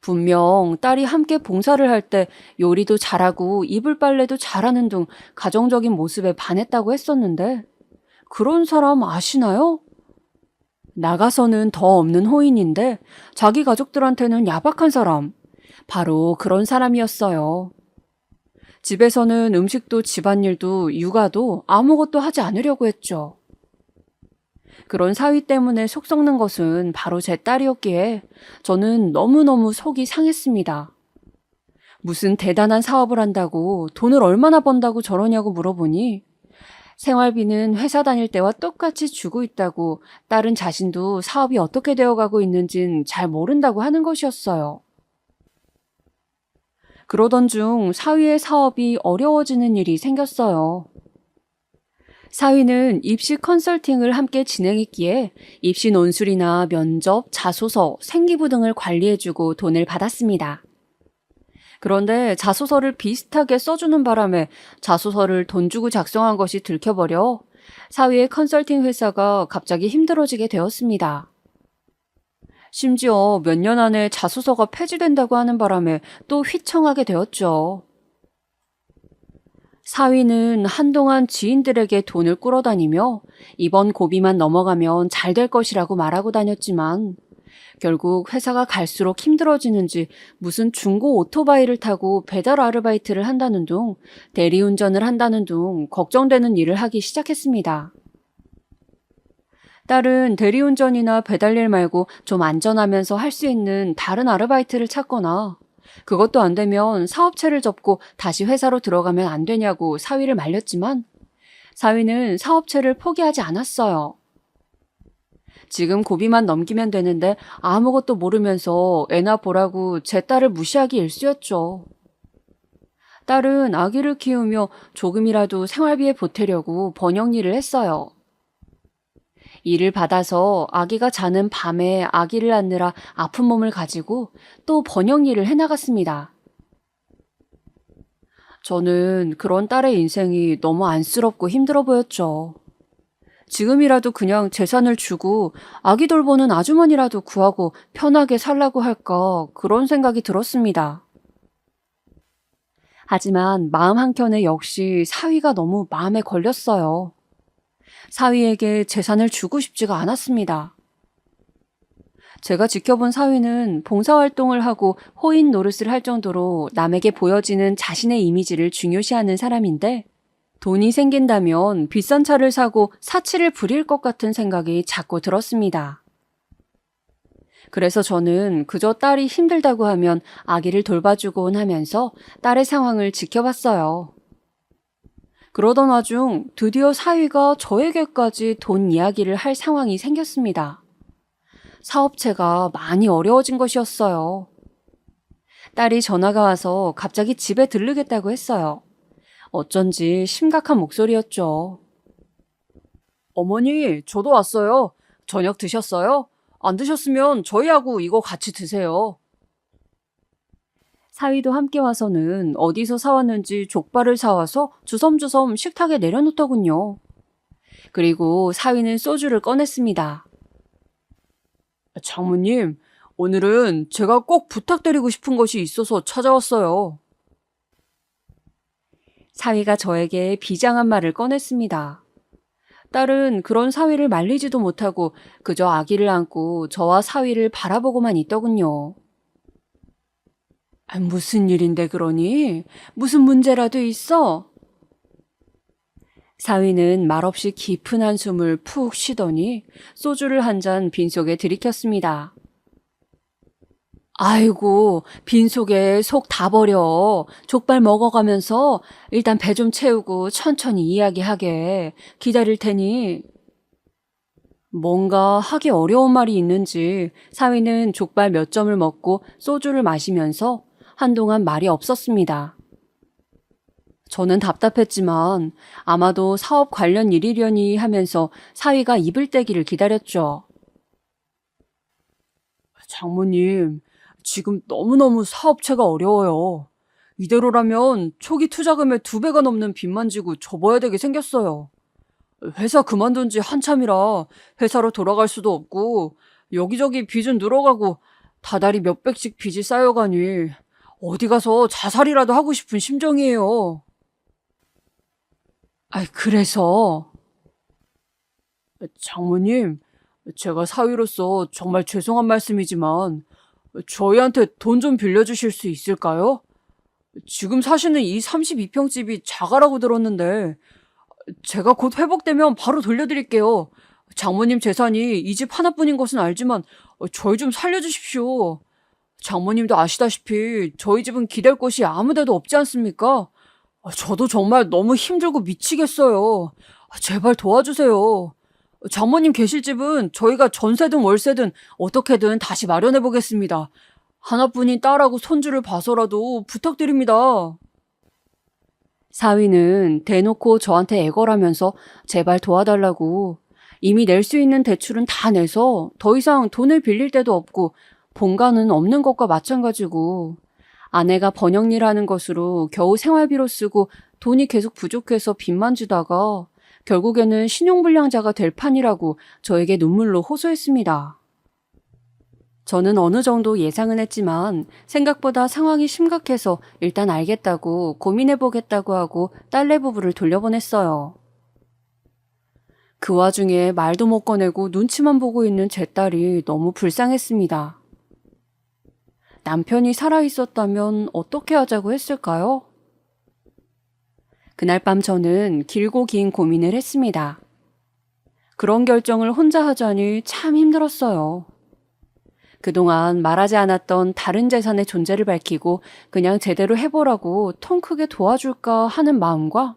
Speaker 2: 분명 딸이 함께 봉사를 할 때 요리도 잘하고 이불 빨래도 잘하는 등 가정적인 모습에 반했다고 했었는데 그런 사람 아시나요? 나가서는 더 없는 호인인데 자기 가족들한테는 야박한 사람. 바로 그런 사람이었어요. 집에서는 음식도 집안일도 육아도 아무것도 하지 않으려고 했죠. 그런 사위 때문에 속 썩는 것은 바로 제 딸이었기에 저는 너무너무 속이 상했습니다. 무슨 대단한 사업을 한다고 돈을 얼마나 번다고 저러냐고 물어보니 생활비는 회사 다닐 때와 똑같이 주고 있다고 딸은 자신도 사업이 어떻게 되어가고 있는진 잘 모른다고 하는 것이었어요. 그러던 중 사위의 사업이 어려워지는 일이 생겼어요. 사위는 입시 컨설팅을 함께 진행했기에 입시 논술이나 면접, 자소서, 생기부 등을 관리해주고 돈을 받았습니다. 그런데 자소서를 비슷하게 써주는 바람에 자소서를 돈 주고 작성한 것이 들켜버려 사위의 컨설팅 회사가 갑자기 힘들어지게 되었습니다. 심지어 몇 년 안에 자소서가 폐지된다고 하는 바람에 또 휘청하게 되었죠. 사위는 한동안 지인들에게 돈을 끌어다니며 이번 고비만 넘어가면 잘 될 것이라고 말하고 다녔지만 결국 회사가 갈수록 힘들어지는지 무슨 중고 오토바이를 타고 배달 아르바이트를 한다는 둥 대리운전을 한다는 둥 걱정되는 일을 하기 시작했습니다. 딸은 대리운전이나 배달일 말고 좀 안전하면서 할 수 있는 다른 아르바이트를 찾거나 그것도 안 되면 사업체를 접고 다시 회사로 들어가면 안 되냐고 사위를 말렸지만 사위는 사업체를 포기하지 않았어요. 지금 고비만 넘기면 되는데 아무것도 모르면서 애나 보라고 제 딸을 무시하기 일쑤였죠. 딸은 아기를 키우며 조금이라도 생활비에 보태려고 번역 일을 했어요. 일을 받아서 아기가 자는 밤에 아기를 안느라 아픈 몸을 가지고 또 번역 일을 해나갔습니다. 저는 그런 딸의 인생이 너무 안쓰럽고 힘들어 보였죠. 지금이라도 그냥 재산을 주고 아기 돌보는 아주머니라도 구하고 편하게 살라고 할까 그런 생각이 들었습니다. 하지만 마음 한켠에 역시 사위가 너무 마음에 걸렸어요. 사위에게 재산을 주고 싶지가 않았습니다. 제가 지켜본 사위는 봉사활동을 하고 호인 노릇을 할 정도로 남에게 보여지는 자신의 이미지를 중요시하는 사람인데 돈이 생긴다면 비싼 차를 사고 사치를 부릴 것 같은 생각이 자꾸 들었습니다. 그래서 저는 그저 딸이 힘들다고 하면 아기를 돌봐주곤 하면서 딸의 상황을 지켜봤어요. 그러던 와중 드디어 사위가 저에게까지 돈 이야기를 할 상황이 생겼습니다. 사업체가 많이 어려워진 것이었어요. 딸이 전화가 와서 갑자기 집에 들르겠다고 했어요. 어쩐지 심각한 목소리였죠. 어머니, 저도 왔어요. 저녁 드셨어요? 안 드셨으면 저희하고 이거 같이 드세요. 사위도 함께 와서는 어디서 사왔는지 족발을 사와서 주섬주섬 식탁에 내려놓더군요. 그리고 사위는 소주를 꺼냈습니다. 장모님, 오늘은 제가 꼭 부탁드리고 싶은 것이 있어서 찾아왔어요. 사위가 저에게 비장한 말을 꺼냈습니다. 딸은 그런 사위를 말리지도 못하고 그저 아기를 안고 저와 사위를 바라보고만 있더군요. 무슨 일인데 그러니? 무슨 문제라도 있어? 사위는 말없이 깊은 한숨을 푹 쉬더니 소주를 한 잔 빈속에 들이켰습니다. 아이고, 빈속에 속 다 버려. 족발 먹어가면서 일단 배 좀 채우고 천천히 이야기하게. 기다릴 테니. 뭔가 하기 어려운 말이 있는지 사위는 족발 몇 점을 먹고 소주를 마시면서 한동안 말이 없었습니다. 저는 답답했지만 아마도 사업 관련 일이려니 하면서 사위가 입을 떼기를 기다렸죠. 장모님, 지금 너무너무 사업체가 어려워요. 이대로라면 초기 투자금의 2배가 넘는 빚만 지고 접어야 되게 생겼어요. 회사 그만둔 지 한참이라 회사로 돌아갈 수도 없고 여기저기 빚은 늘어가고 다달이 몇백씩 빚이 쌓여가니 어디 가서 자살이라도 하고 싶은 심정이에요. 그래서 장모님, 제가 사위로서 정말 죄송한 말씀이지만 저희한테 돈 좀 빌려주실 수 있을까요? 지금 사시는 이 32평 집이 자가라고 들었는데 제가 곧 회복되면 바로 돌려드릴게요. 장모님 재산이 이 집 하나뿐인 것은 알지만 저희 좀 살려주십시오. 장모님도 아시다시피 저희 집은 기댈 곳이 아무 데도 없지 않습니까? 저도 정말 너무 힘들고 미치겠어요. 제발 도와주세요. 장모님 계실 집은 저희가 전세든 월세든 어떻게든 다시 마련해 보겠습니다. 하나뿐인 딸하고 손주를 봐서라도 부탁드립니다. 사위는 대놓고 저한테 애걸하면서 제발 도와달라고 이미 낼 수 있는 대출은 다 내서 더 이상 돈을 빌릴 데도 없고 본가는 없는 것과 마찬가지고 아내가 번역일 하는 것으로 겨우 생활비로 쓰고 돈이 계속 부족해서 빚만 지다가 결국에는 신용불량자가 될 판이라고 저에게 눈물로 호소했습니다. 저는 어느 정도 예상은 했지만 생각보다 상황이 심각해서 일단 알겠다고 고민해보겠다고 하고 딸내 부부를 돌려보냈어요. 그 와중에 말도 못 꺼내고 눈치만 보고 있는 제 딸이 너무 불쌍했습니다. 남편이 살아있었다면 어떻게 하자고 했을까요? 그날 밤 저는 길고 긴 고민을 했습니다. 그런 결정을 혼자 하자니 참 힘들었어요. 그동안 말하지 않았던 다른 재산의 존재를 밝히고 그냥 제대로 해보라고 통 크게 도와줄까 하는 마음과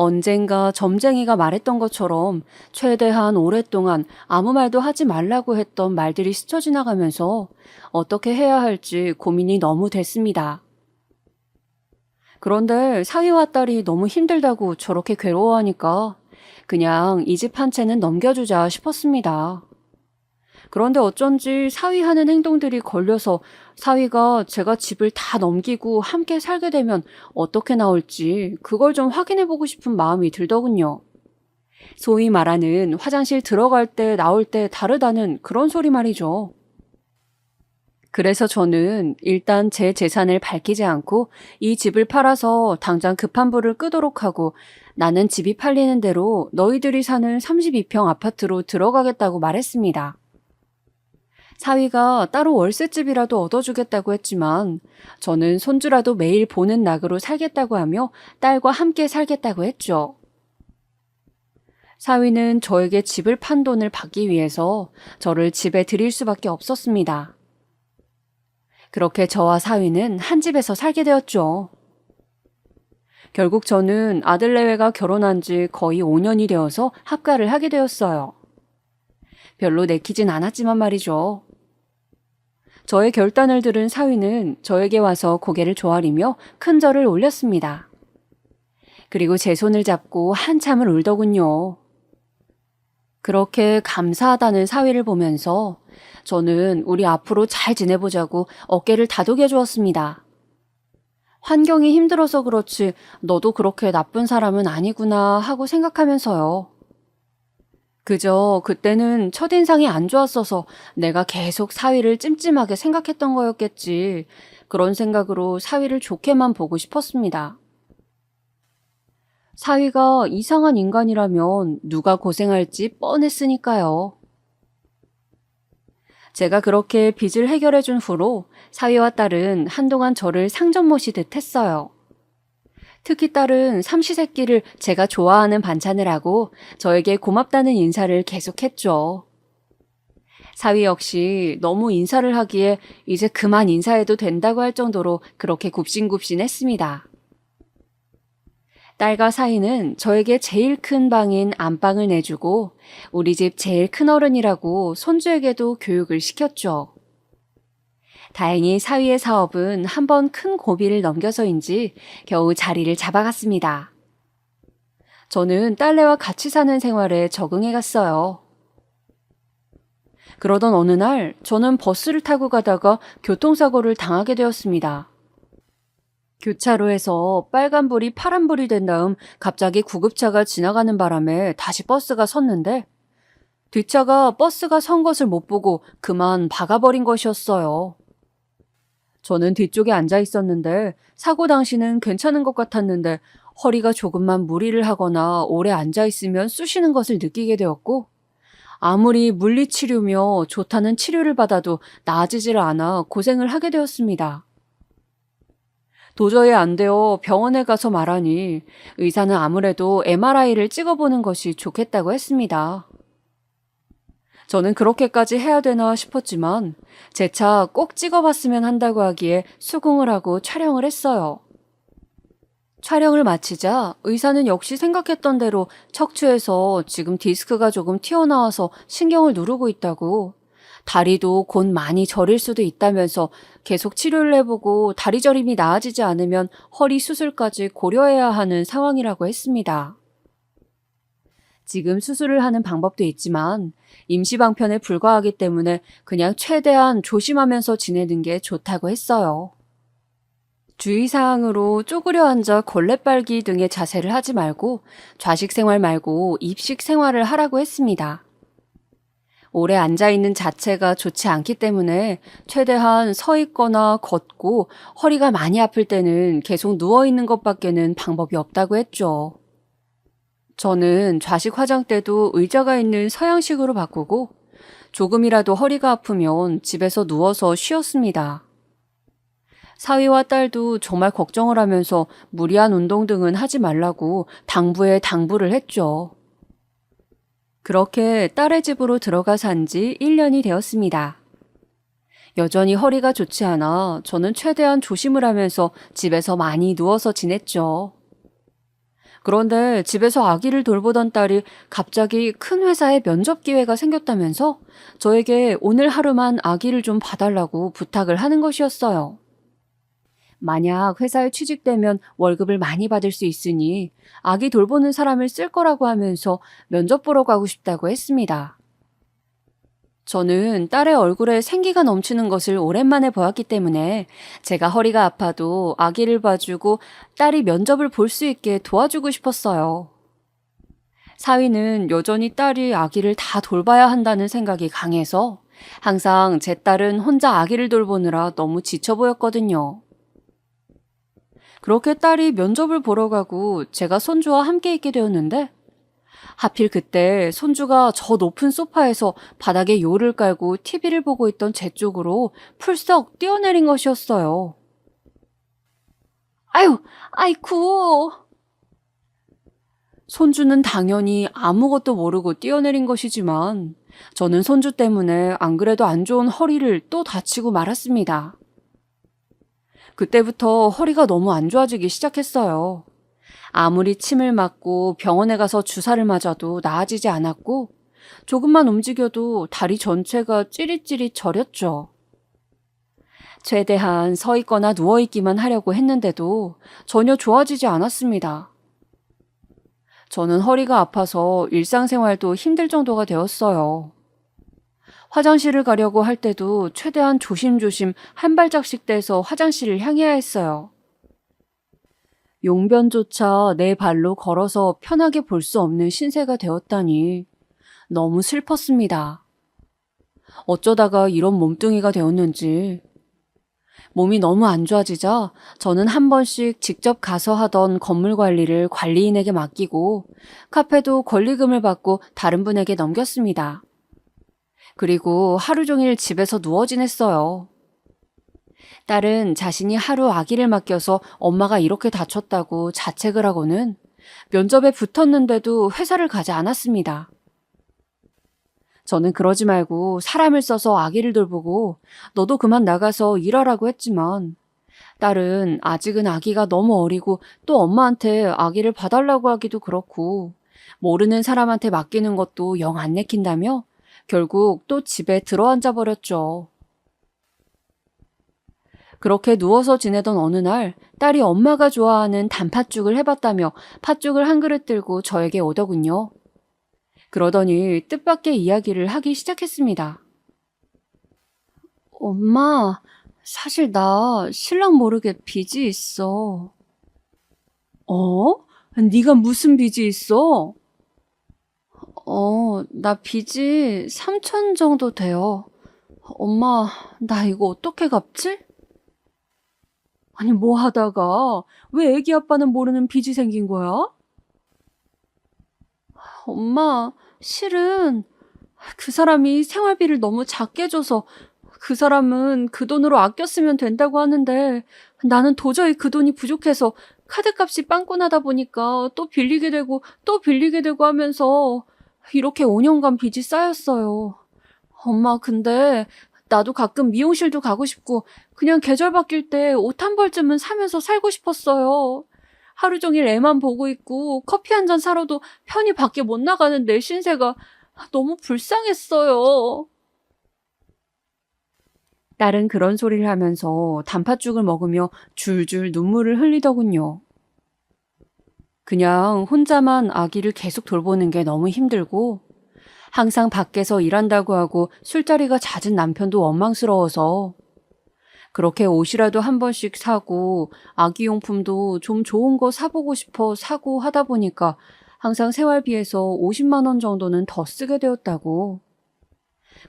Speaker 2: 언젠가 점쟁이가 말했던 것처럼 최대한 오랫동안 아무 말도 하지 말라고 했던 말들이 스쳐 지나가면서 어떻게 해야 할지 고민이 너무 됐습니다. 그런데 사위와 딸이 너무 힘들다고 저렇게 괴로워하니까 그냥 이 집 한 채는 넘겨주자 싶었습니다. 그런데 어쩐지 사위 하는 행동들이 걸려서 사위가 제가 집을 다 넘기고 함께 살게 되면 어떻게 나올지 그걸 좀 확인해 보고 싶은 마음이 들더군요. 소위 말하는 화장실 들어갈 때 나올 때 다르다는 그런 소리 말이죠. 그래서 저는 일단 제 재산을 밝히지 않고 이 집을 팔아서 당장 급한 불을 끄도록 하고 나는 집이 팔리는 대로 너희들이 사는 32평 아파트로 들어가겠다고 말했습니다. 사위가 따로 월세집이라도 얻어주겠다고 했지만 저는 손주라도 매일 보는 낙으로 살겠다고 하며 딸과 함께 살겠다고 했죠. 사위는 저에게 집을 판 돈을 받기 위해서 저를 집에 들일 수밖에 없었습니다. 그렇게 저와 사위는 한 집에서 살게 되었죠. 결국 저는 아들내외가 결혼한 지 거의 5년이 되어서 합가를 하게 되었어요. 별로 내키진 않았지만 말이죠. 저의 결단을 들은 사위는 저에게 와서 고개를 조아리며 큰 절을 올렸습니다. 그리고 제 손을 잡고 한참을 울더군요. 그렇게 감사하다는 사위를 보면서 저는 우리 앞으로 잘 지내보자고 어깨를 다독여 주었습니다. 환경이 힘들어서 그렇지 너도 그렇게 나쁜 사람은 아니구나 하고 생각하면서요. 그저 그때는 첫인상이 안 좋았어서 내가 계속 사위를 찜찜하게 생각했던 거였겠지. 그런 생각으로 사위를 좋게만 보고 싶었습니다. 사위가 이상한 인간이라면 누가 고생할지 뻔했으니까요. 제가 그렇게 빚을 해결해 준 후로 사위와 딸은 한동안 저를 상전 모시듯 했어요. 특히 딸은 삼시세끼를 제가 좋아하는 반찬을 하고 저에게 고맙다는 인사를 계속했죠. 사위 역시 너무 인사를 하기에 이제 그만 인사해도 된다고 할 정도로 그렇게 굽신굽신했습니다. 딸과 사위는 저에게 제일 큰 방인 안방을 내주고 우리 집 제일 큰 어른이라고 손주에게도 교육을 시켰죠. 다행히 사위의 사업은 한번 큰 고비를 넘겨서인지 겨우 자리를 잡아갔습니다. 저는 딸내와 같이 사는 생활에 적응해 갔어요. 그러던 어느 날 저는 버스를 타고 가다가 교통사고를 당하게 되었습니다. 교차로에서 빨간불이 파란불이 된 다음 갑자기 구급차가 지나가는 바람에 다시 버스가 섰는데 뒷차가 버스가 선 것을 못 보고 그만 박아버린 것이었어요. 저는 뒤쪽에 앉아 있었는데 사고 당시는 괜찮은 것 같았는데 허리가 조금만 무리를 하거나 오래 앉아 있으면 쑤시는 것을 느끼게 되었고 아무리 물리치료며 좋다는 치료를 받아도 나아지질 않아 고생을 하게 되었습니다. 도저히 안 되어 병원에 가서 말하니 의사는 아무래도 MRI를 찍어보는 것이 좋겠다고 했습니다. 저는 그렇게까지 해야 되나 싶었지만 제 차 꼭 찍어봤으면 한다고 하기에 수긍을 하고 촬영을 했어요. 촬영을 마치자 의사는 역시 생각했던 대로 척추에서 지금 디스크가 조금 튀어나와서 신경을 누르고 있다고 다리도 곧 많이 저릴 수도 있다면서 계속 치료를 해보고 다리 저림이 나아지지 않으면 허리 수술까지 고려해야 하는 상황이라고 했습니다. 지금 수술을 하는 방법도 있지만 임시방편에 불과하기 때문에 그냥 최대한 조심하면서 지내는 게 좋다고 했어요. 주의사항으로 쪼그려 앉아 걸레 빨기 등의 자세를 하지 말고 좌식 생활 말고 입식 생활을 하라고 했습니다. 오래 앉아있는 자체가 좋지 않기 때문에 최대한 서 있거나 걷고 허리가 많이 아플 때는 계속 누워있는 것밖에는 방법이 없다고 했죠. 저는 좌식 화장대도 의자가 있는 서양식으로 바꾸고 조금이라도 허리가 아프면 집에서 누워서 쉬었습니다. 사위와 딸도 정말 걱정을 하면서 무리한 운동 등은 하지 말라고 당부에 당부를 했죠. 그렇게 딸의 집으로 들어가 산 지 1년이 되었습니다. 여전히 허리가 좋지 않아 저는 최대한 조심을 하면서 집에서 많이 누워서 지냈죠. 그런데 집에서 아기를 돌보던 딸이 갑자기 큰 회사에 면접 기회가 생겼다면서 저에게 오늘 하루만 아기를 좀 봐달라고 부탁을 하는 것이었어요. 만약 회사에 취직되면 월급을 많이 받을 수 있으니 아기 돌보는 사람을 쓸 거라고 하면서 면접 보러 가고 싶다고 했습니다. 저는 딸의 얼굴에 생기가 넘치는 것을 오랜만에 보았기 때문에 제가 허리가 아파도 아기를 봐주고 딸이 면접을 볼 수 있게 도와주고 싶었어요. 사위는 여전히 딸이 아기를 다 돌봐야 한다는 생각이 강해서 항상 제 딸은 혼자 아기를 돌보느라 너무 지쳐 보였거든요. 그렇게 딸이 면접을 보러 가고 제가 손주와 함께 있게 되었는데 하필 그때 손주가 저 높은 소파에서 바닥에 요를 깔고 TV를 보고 있던 제 쪽으로 풀썩 뛰어내린 것이었어요. 아유, 아이쿠. 손주는 당연히 아무것도 모르고 뛰어내린 것이지만 저는 손주 때문에 안 그래도 안 좋은 허리를 또 다치고 말았습니다. 그때부터 허리가 너무 안 좋아지기 시작했어요. 아무리 침을 맞고 병원에 가서 주사를 맞아도 나아지지 않았고 조금만 움직여도 다리 전체가 찌릿찌릿 저렸죠. 최대한 서 있거나 누워 있기만 하려고 했는데도 전혀 좋아지지 않았습니다. 저는 허리가 아파서 일상생활도 힘들 정도가 되었어요. 화장실을 가려고 할 때도 최대한 조심조심 한 발짝씩 떼서 화장실을 향해야 했어요. 용변조차 내 발로 걸어서 편하게 볼 수 없는 신세가 되었다니 너무 슬펐습니다. 어쩌다가 이런 몸뚱이가 되었는지. 몸이 너무 안 좋아지자 저는 한 번씩 직접 가서 하던 건물 관리를 관리인에게 맡기고 카페도 권리금을 받고 다른 분에게 넘겼습니다. 그리고 하루 종일 집에서 누워 지냈어요. 딸은 자신이 하루 아기를 맡겨서 엄마가 이렇게 다쳤다고 자책을 하고는 면접에 붙었는데도 회사를 가지 않았습니다. 저는 그러지 말고 사람을 써서 아기를 돌보고 너도 그만 나가서 일하라고 했지만 딸은 아직은 아기가 너무 어리고 또 엄마한테 아기를 봐달라고 하기도 그렇고 모르는 사람한테 맡기는 것도 영 안 내킨다며 결국 또 집에 들어앉아 버렸죠. 그렇게 누워서 지내던 어느 날 딸이 엄마가 좋아하는 단팥죽을 해봤다며 팥죽을 한 그릇 들고 저에게 오더군요. 그러더니 뜻밖의 이야기를 하기 시작했습니다. 엄마, 사실 나 신랑 모르게 빚이 있어. 어? 네가 무슨 빚이 있어? 나 빚이 3천 정도 돼요. 엄마, 나 이거 어떻게 갚지? 아니, 뭐 하다가 왜 애기 아빠는 모르는 빚이 생긴 거야? 엄마, 실은 그 사람이 생활비를 너무 작게 줘서 그 사람은 그 돈으로 아껴 쓰면 된다고 하는데 나는 도저히 그 돈이 부족해서 카드값이 빵꾸나다 보니까 또 빌리게 되고 또 빌리게 되고 하면서 이렇게 5년간 빚이 쌓였어요. 엄마, 근데 나도 가끔 미용실도 가고 싶고 그냥 계절 바뀔 때 옷 한 벌쯤은 사면서 살고 싶었어요. 하루 종일 애만 보고 있고 커피 한 잔 사러도 편히 밖에 못 나가는 내 신세가 너무 불쌍했어요. 딸은 그런 소리를 하면서 단팥죽을 먹으며 줄줄 눈물을 흘리더군요. 그냥 혼자만 아기를 계속 돌보는 게 너무 힘들고 항상 밖에서 일한다고 하고 술자리가 잦은 남편도 원망스러워서 그렇게 옷이라도 한 번씩 사고 아기용품도 좀 좋은 거 사보고 싶어 사고 하다 보니까 항상 생활비에서 50만 원 정도는 더 쓰게 되었다고.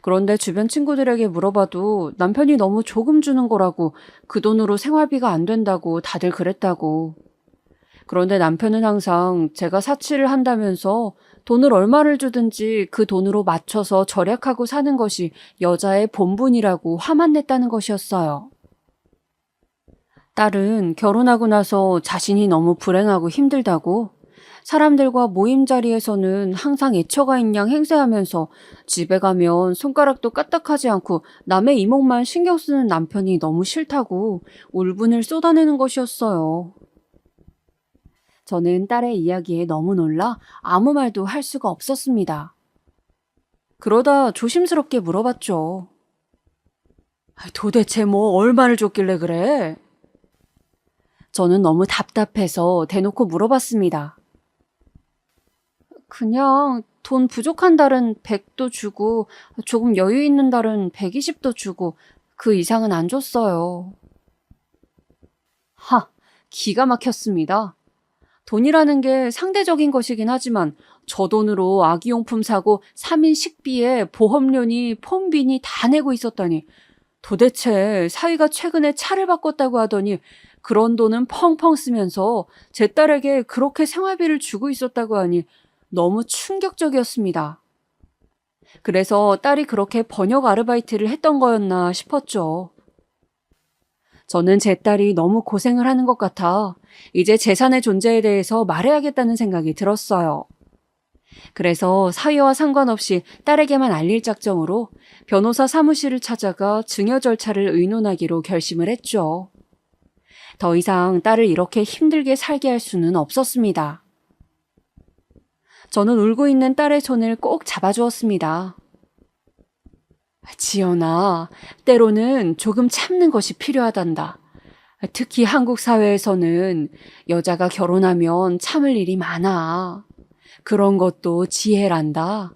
Speaker 2: 그런데 주변 친구들에게 물어봐도 남편이 너무 조금 주는 거라고 그 돈으로 생활비가 안 된다고 다들 그랬다고. 그런데 남편은 항상 제가 사치를 한다면서 돈을 얼마를 주든지 그 돈으로 맞춰서 절약하고 사는 것이 여자의 본분이라고 화만 냈다는 것이었어요. 딸은 결혼하고 나서 자신이 너무 불행하고 힘들다고 사람들과 모임 자리에서는 항상 애처가인 양 행세하면서 집에 가면 손가락도 까딱하지 않고 남의 이목만 신경 쓰는 남편이 너무 싫다고 울분을 쏟아내는 것이었어요. 저는 딸의 이야기에 너무 놀라 아무 말도 할 수가 없었습니다. 그러다 조심스럽게 물어봤죠. 도대체 뭐 얼마를 줬길래 그래? 저는 너무 답답해서 대놓고 물어봤습니다. 그냥 돈 부족한 달은 100도 주고 조금 여유 있는 달은 120도 주고 그 이상은 안 줬어요. 기가 막혔습니다. 돈이라는 게 상대적인 것이긴 하지만 저 돈으로 아기용품 사고 3인 식비에 보험료니 폰비니 다 내고 있었다니 도대체 사위가 최근에 차를 바꿨다고 하더니 그런 돈은 펑펑 쓰면서 제 딸에게 그렇게 생활비를 주고 있었다고 하니 너무 충격적이었습니다. 그래서 딸이 그렇게 번역 아르바이트를 했던 거였나 싶었죠. 저는 제 딸이 너무 고생을 하는 것 같아 이제 재산의 존재에 대해서 말해야겠다는 생각이 들었어요. 그래서 사위와 상관없이 딸에게만 알릴 작정으로 변호사 사무실을 찾아가 증여 절차를 의논하기로 결심을 했죠. 더 이상 딸을 이렇게 힘들게 살게 할 수는 없었습니다. 저는 울고 있는 딸의 손을 꼭 잡아주었습니다. 지연아, 때로는 조금 참는 것이 필요하단다. 특히 한국 사회에서는 여자가 결혼하면 참을 일이 많아. 그런 것도 지혜란다.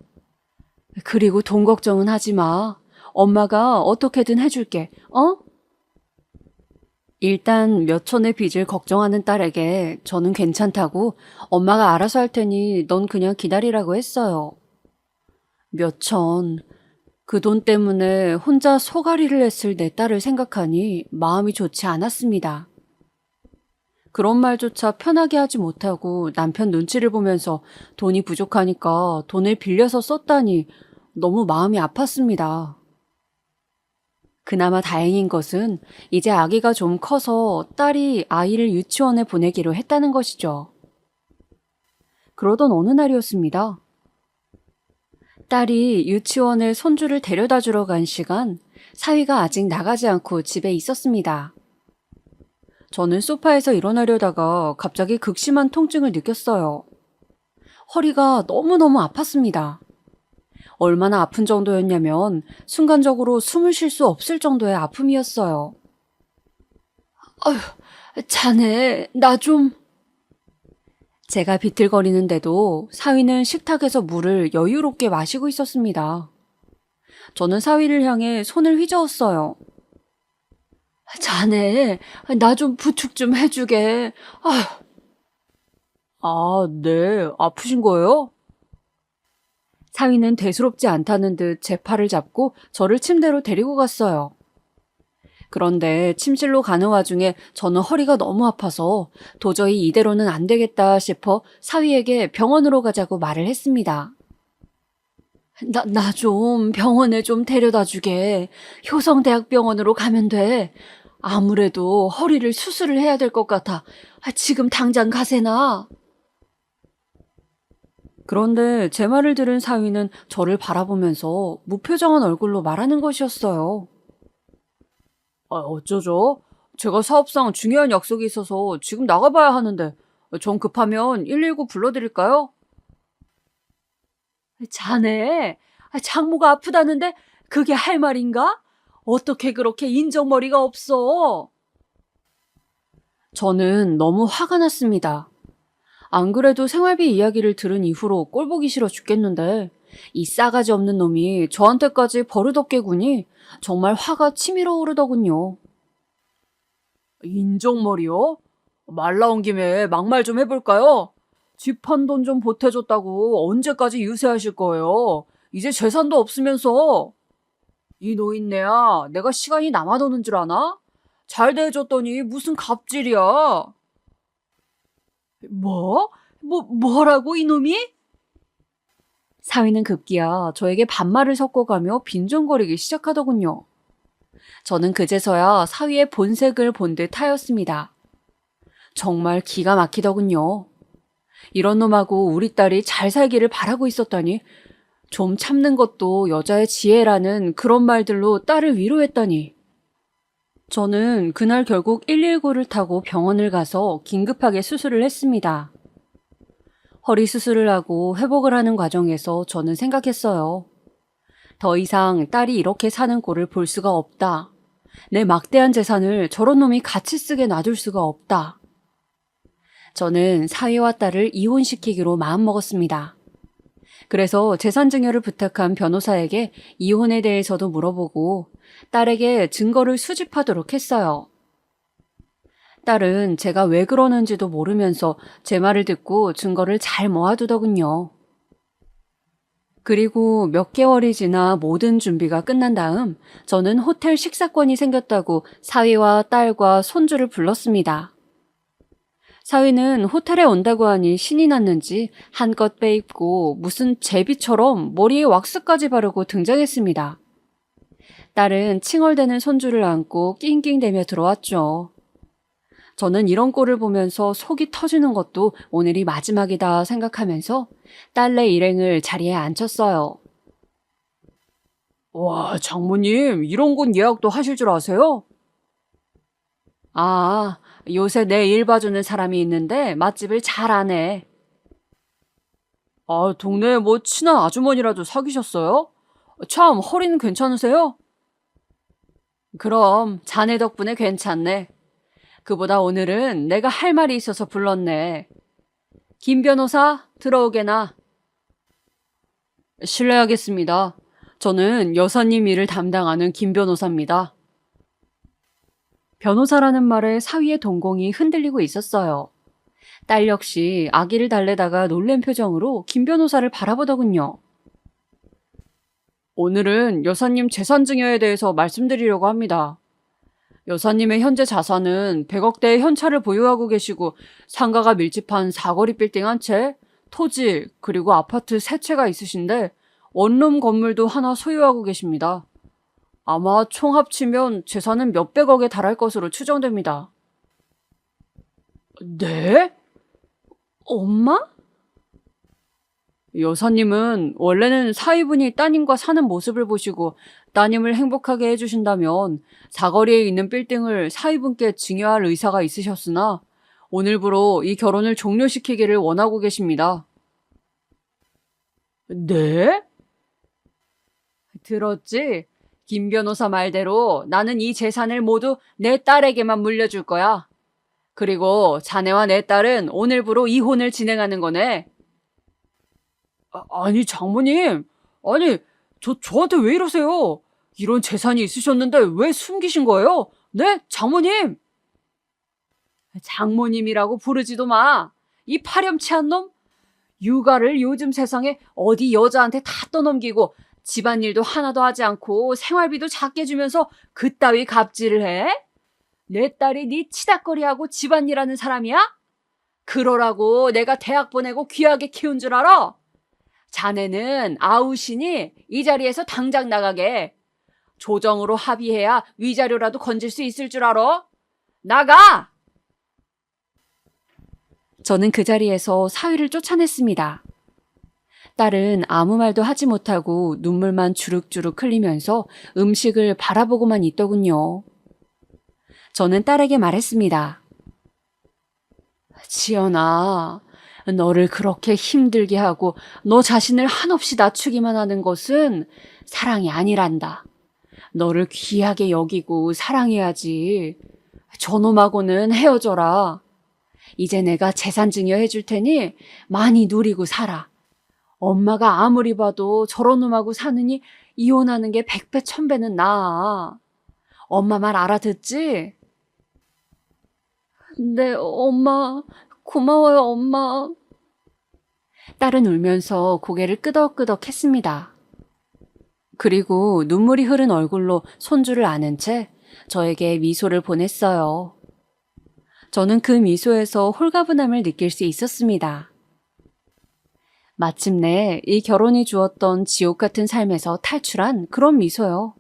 Speaker 2: 그리고 돈 걱정은 하지 마. 엄마가 어떻게든 해줄게, 어? 일단 몇 천의 빚을 걱정하는 딸에게 저는 괜찮다고 엄마가 알아서 할 테니 넌 그냥 기다리라고 했어요. 몇 천. 그 돈 때문에 혼자 소가리를 했을 내 딸을 생각하니 마음이 좋지 않았습니다. 그런 말조차 편하게 하지 못하고 남편 눈치를 보면서 돈이 부족하니까 돈을 빌려서 썼다니 너무 마음이 아팠습니다. 그나마 다행인 것은 이제 아기가 좀 커서 딸이 아이를 유치원에 보내기로 했다는 것이죠. 그러던 어느 날이었습니다. 딸이 유치원에 손주를 데려다 주러 간 시간, 사위가 아직 나가지 않고 집에 있었습니다. 저는 소파에서 일어나려다가 갑자기 극심한 통증을 느꼈어요. 허리가 너무너무 아팠습니다. 얼마나 아픈 정도였냐면 순간적으로 숨을 쉴 수 없을 정도의 아픔이었어요. 아휴, 자네, 나 좀... 제가 비틀거리는데도 사위는 식탁에서 물을 여유롭게 마시고 있었습니다. 저는 사위를 향해 손을 휘저었어요. 자네, 나 좀 부축 좀 해주게. 네, 아프신 거예요? 사위는 대수롭지 않다는 듯 제 팔을 잡고 저를 침대로 데리고 갔어요. 그런데 침실로 가는 와중에 저는 허리가 너무 아파서 도저히 이대로는 안 되겠다 싶어 사위에게 병원으로 가자고 말을 했습니다. 나 좀 병원에 좀 데려다 주게. 효성대학병원으로 가면 돼. 아무래도 허리를 수술을 해야 될 것 같아. 지금 당장 가세나. 그런데 제 말을 들은 사위는 저를 바라보면서 무표정한 얼굴로 말하는 것이었어요. 어쩌죠? 제가 사업상 중요한 약속이 있어서 지금 나가봐야 하는데 전 급하면 119 불러드릴까요? 자네, 장모가 아프다는데 그게 할 말인가? 어떻게 그렇게 인정머리가 없어? 저는 너무 화가 났습니다. 안 그래도 생활비 이야기를 들은 이후로 꼴보기 싫어 죽겠는데 이 싸가지 없는 놈이 저한테까지 버릇없게 구니 정말 화가 치밀어 오르더군요. 인정머리요? 말 나온 김에 막말 좀 해볼까요? 집 한 돈 좀 보태줬다고 언제까지 유세하실 거예요? 이제 재산도 없으면서. 이 노인네야 내가 시간이 남아도는 줄 아나? 잘 대해줬더니 무슨 갑질이야. 뭐라고 이놈이? 사위는 급기야 저에게 반말을 섞어가며 빈정거리기 시작하더군요. 저는 그제서야 사위의 본색을 본 듯 하였습니다. 정말 기가 막히더군요. 이런 놈하고 우리 딸이 잘 살기를 바라고 있었다니, 좀 참는 것도 여자의 지혜라는 그런 말들로 딸을 위로했다니. 저는 그날 결국 119를 타고 병원을 가서 긴급하게 수술을 했습니다. 허리 수술을 하고 회복을 하는 과정에서 저는 생각했어요. 더 이상 딸이 이렇게 사는 꼴을 볼 수가 없다. 내 막대한 재산을 저런 놈이 같이 쓰게 놔둘 수가 없다. 저는 사위와 딸을 이혼시키기로 마음먹었습니다. 그래서 재산증여를 부탁한 변호사에게 이혼에 대해서도 물어보고 딸에게 증거를 수집하도록 했어요. 딸은 제가 왜 그러는지도 모르면서 제 말을 듣고 증거를 잘 모아두더군요. 그리고 몇 개월이 지나 모든 준비가 끝난 다음 저는 호텔 식사권이 생겼다고 사위와 딸과 손주를 불렀습니다. 사위는 호텔에 온다고 하니 신이 났는지 한껏 빼입고 무슨 제비처럼 머리에 왁스까지 바르고 등장했습니다. 딸은 칭얼대는 손주를 안고 낑낑대며 들어왔죠. 저는 이런 꼴을 보면서 속이 터지는 것도 오늘이 마지막이다 생각하면서 딸내 일행을 자리에 앉혔어요. 와, 장모님, 이런 곳 예약도 하실 줄 아세요? 아, 요새 내 일 봐주는 사람이 있는데 맛집을 잘 아네. 아, 동네에 뭐 친한 아주머니라도 사귀셨어요? 참, 허리는 괜찮으세요? 그럼 자네 덕분에 괜찮네. 그보다 오늘은 내가 할 말이 있어서 불렀네. 김 변호사, 들어오게나. 실례하겠습니다. 저는 여사님 일을 담당하는 김 변호사입니다. 변호사라는 말에 사위의 동공이 흔들리고 있었어요. 딸 역시 아기를 달래다가 놀란 표정으로 김 변호사를 바라보더군요. 오늘은 여사님 재산 증여에 대해서 말씀드리려고 합니다. 여사님의 현재 자산은 100억대의 현찰을 보유하고 계시고 상가가 밀집한 사거리 빌딩 한 채, 토지, 그리고 아파트 3채가 있으신데 원룸 건물도 하나 소유하고 계십니다. 아마 총 합치면 재산은 몇백억에 달할 것으로 추정됩니다. 네? 엄마? 여사님은 원래는 사위분이 따님과 사는 모습을 보시고 따님을 행복하게 해주신다면 사거리에 있는 빌딩을 사위분께 증여할 의사가 있으셨으나 오늘부로 이 결혼을 종료시키기를 원하고 계십니다. 네? 들었지? 김 변호사 말대로 나는 이 재산을 모두 내 딸에게만 물려줄 거야. 그리고 자네와 내 딸은 오늘부로 이혼을 진행하는 거네. 아니, 장모님. 아니, 저한테 왜 이러세요? 이런 재산이 있으셨는데 왜 숨기신 거예요? 네? 장모님! 장모님이라고 부르지도 마. 이 파렴치한 놈? 육아를 요즘 세상에 어디 여자한테 다 떠넘기고 집안일도 하나도 하지 않고 생활비도 작게 주면서 그따위 갑질을 해? 내 딸이 네 치닥거리하고 집안일하는 사람이야? 그러라고 내가 대학 보내고 귀하게 키운 줄 알아? 자네는 아우시니 이 자리에서 당장 나가게. 조정으로 합의해야 위자료라도 건질 수 있을 줄 알아? 나가! 저는 그 자리에서 사위를 쫓아냈습니다. 딸은 아무 말도 하지 못하고 눈물만 주룩주룩 흘리면서 음식을 바라보고만 있더군요. 저는 딸에게 말했습니다. 지연아, 너를 그렇게 힘들게 하고 너 자신을 한없이 낮추기만 하는 것은 사랑이 아니란다. 너를 귀하게 여기고 사랑해야지. 저놈하고는 헤어져라. 이제 내가 재산 증여해 줄 테니 많이 누리고 살아. 엄마가 아무리 봐도 저런 놈하고 사느니 이혼하는 게 100배 1000배는 나아. 엄마 말 알아듣지? 네, 엄마. 고마워요, 엄마. 딸은 울면서 고개를 끄덕끄덕 했습니다. 그리고 눈물이 흐른 얼굴로 손주를 안은 채 저에게 미소를 보냈어요. 저는 그 미소에서 홀가분함을 느낄 수 있었습니다. 마침내 이 결혼이 주었던 지옥 같은 삶에서 탈출한 그런 미소요.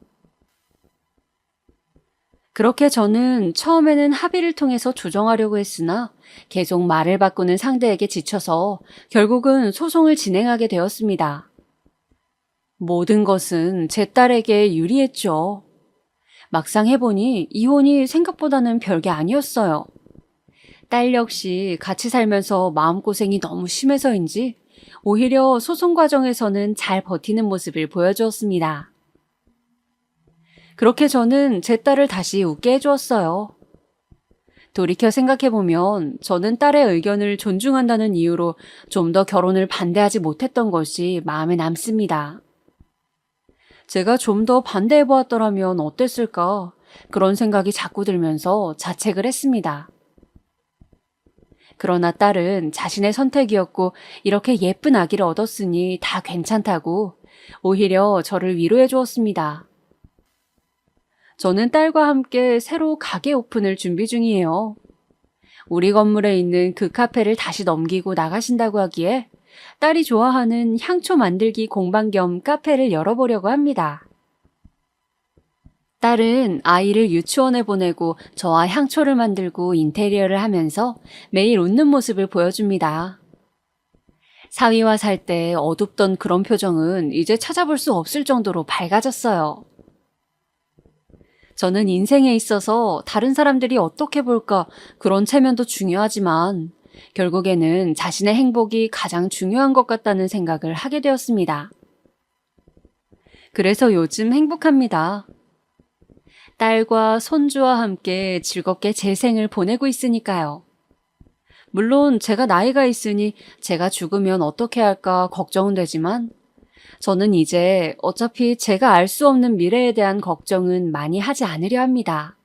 Speaker 2: 그렇게 저는 처음에는 합의를 통해서 조정하려고 했으나 계속 말을 바꾸는 상대에게 지쳐서 결국은 소송을 진행하게 되었습니다. 모든 것은 제 딸에게 유리했죠. 막상 해보니 이혼이 생각보다는 별게 아니었어요. 딸 역시 같이 살면서 마음고생이 너무 심해서인지 오히려 소송 과정에서는 잘 버티는 모습을 보여주었습니다. 그렇게 저는 제 딸을 다시 웃게 해주었어요. 돌이켜 생각해보면 저는 딸의 의견을 존중한다는 이유로 좀 더 결혼을 반대하지 못했던 것이 마음에 남습니다. 제가 좀 더 반대해보았더라면 어땠을까? 그런 생각이 자꾸 들면서 자책을 했습니다. 그러나 딸은 자신의 선택이었고 이렇게 예쁜 아기를 얻었으니 다 괜찮다고 오히려 저를 위로해 주었습니다. 저는 딸과 함께 새로 가게 오픈을 준비 중이에요. 우리 건물에 있는 그 카페를 다시 넘기고 나가신다고 하기에 딸이 좋아하는 향초 만들기 공방 겸 카페를 열어보려고 합니다. 딸은 아이를 유치원에 보내고 저와 향초를 만들고 인테리어를 하면서 매일 웃는 모습을 보여줍니다. 사위와 살 때 어둡던 그런 표정은 이제 찾아볼 수 없을 정도로 밝아졌어요. 저는 인생에 있어서 다른 사람들이 어떻게 볼까 그런 체면도 중요하지만 결국에는 자신의 행복이 가장 중요한 것 같다는 생각을 하게 되었습니다. 그래서 요즘 행복합니다. 딸과 손주와 함께 즐겁게 제 생을 보내고 있으니까요. 물론 제가 나이가 있으니 제가 죽으면 어떻게 할까 걱정은 되지만 저는 이제 어차피 제가 알 수 없는 미래에 대한 걱정은 많이 하지 않으려 합니다.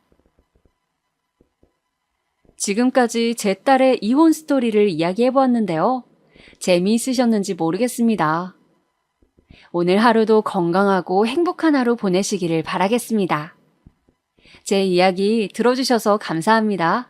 Speaker 2: 지금까지 제 딸의 이혼 스토리를 이야기해 보았는데요. 재미있으셨는지 모르겠습니다. 오늘 하루도 건강하고 행복한 하루 보내시기를 바라겠습니다. 제 이야기 들어주셔서 감사합니다.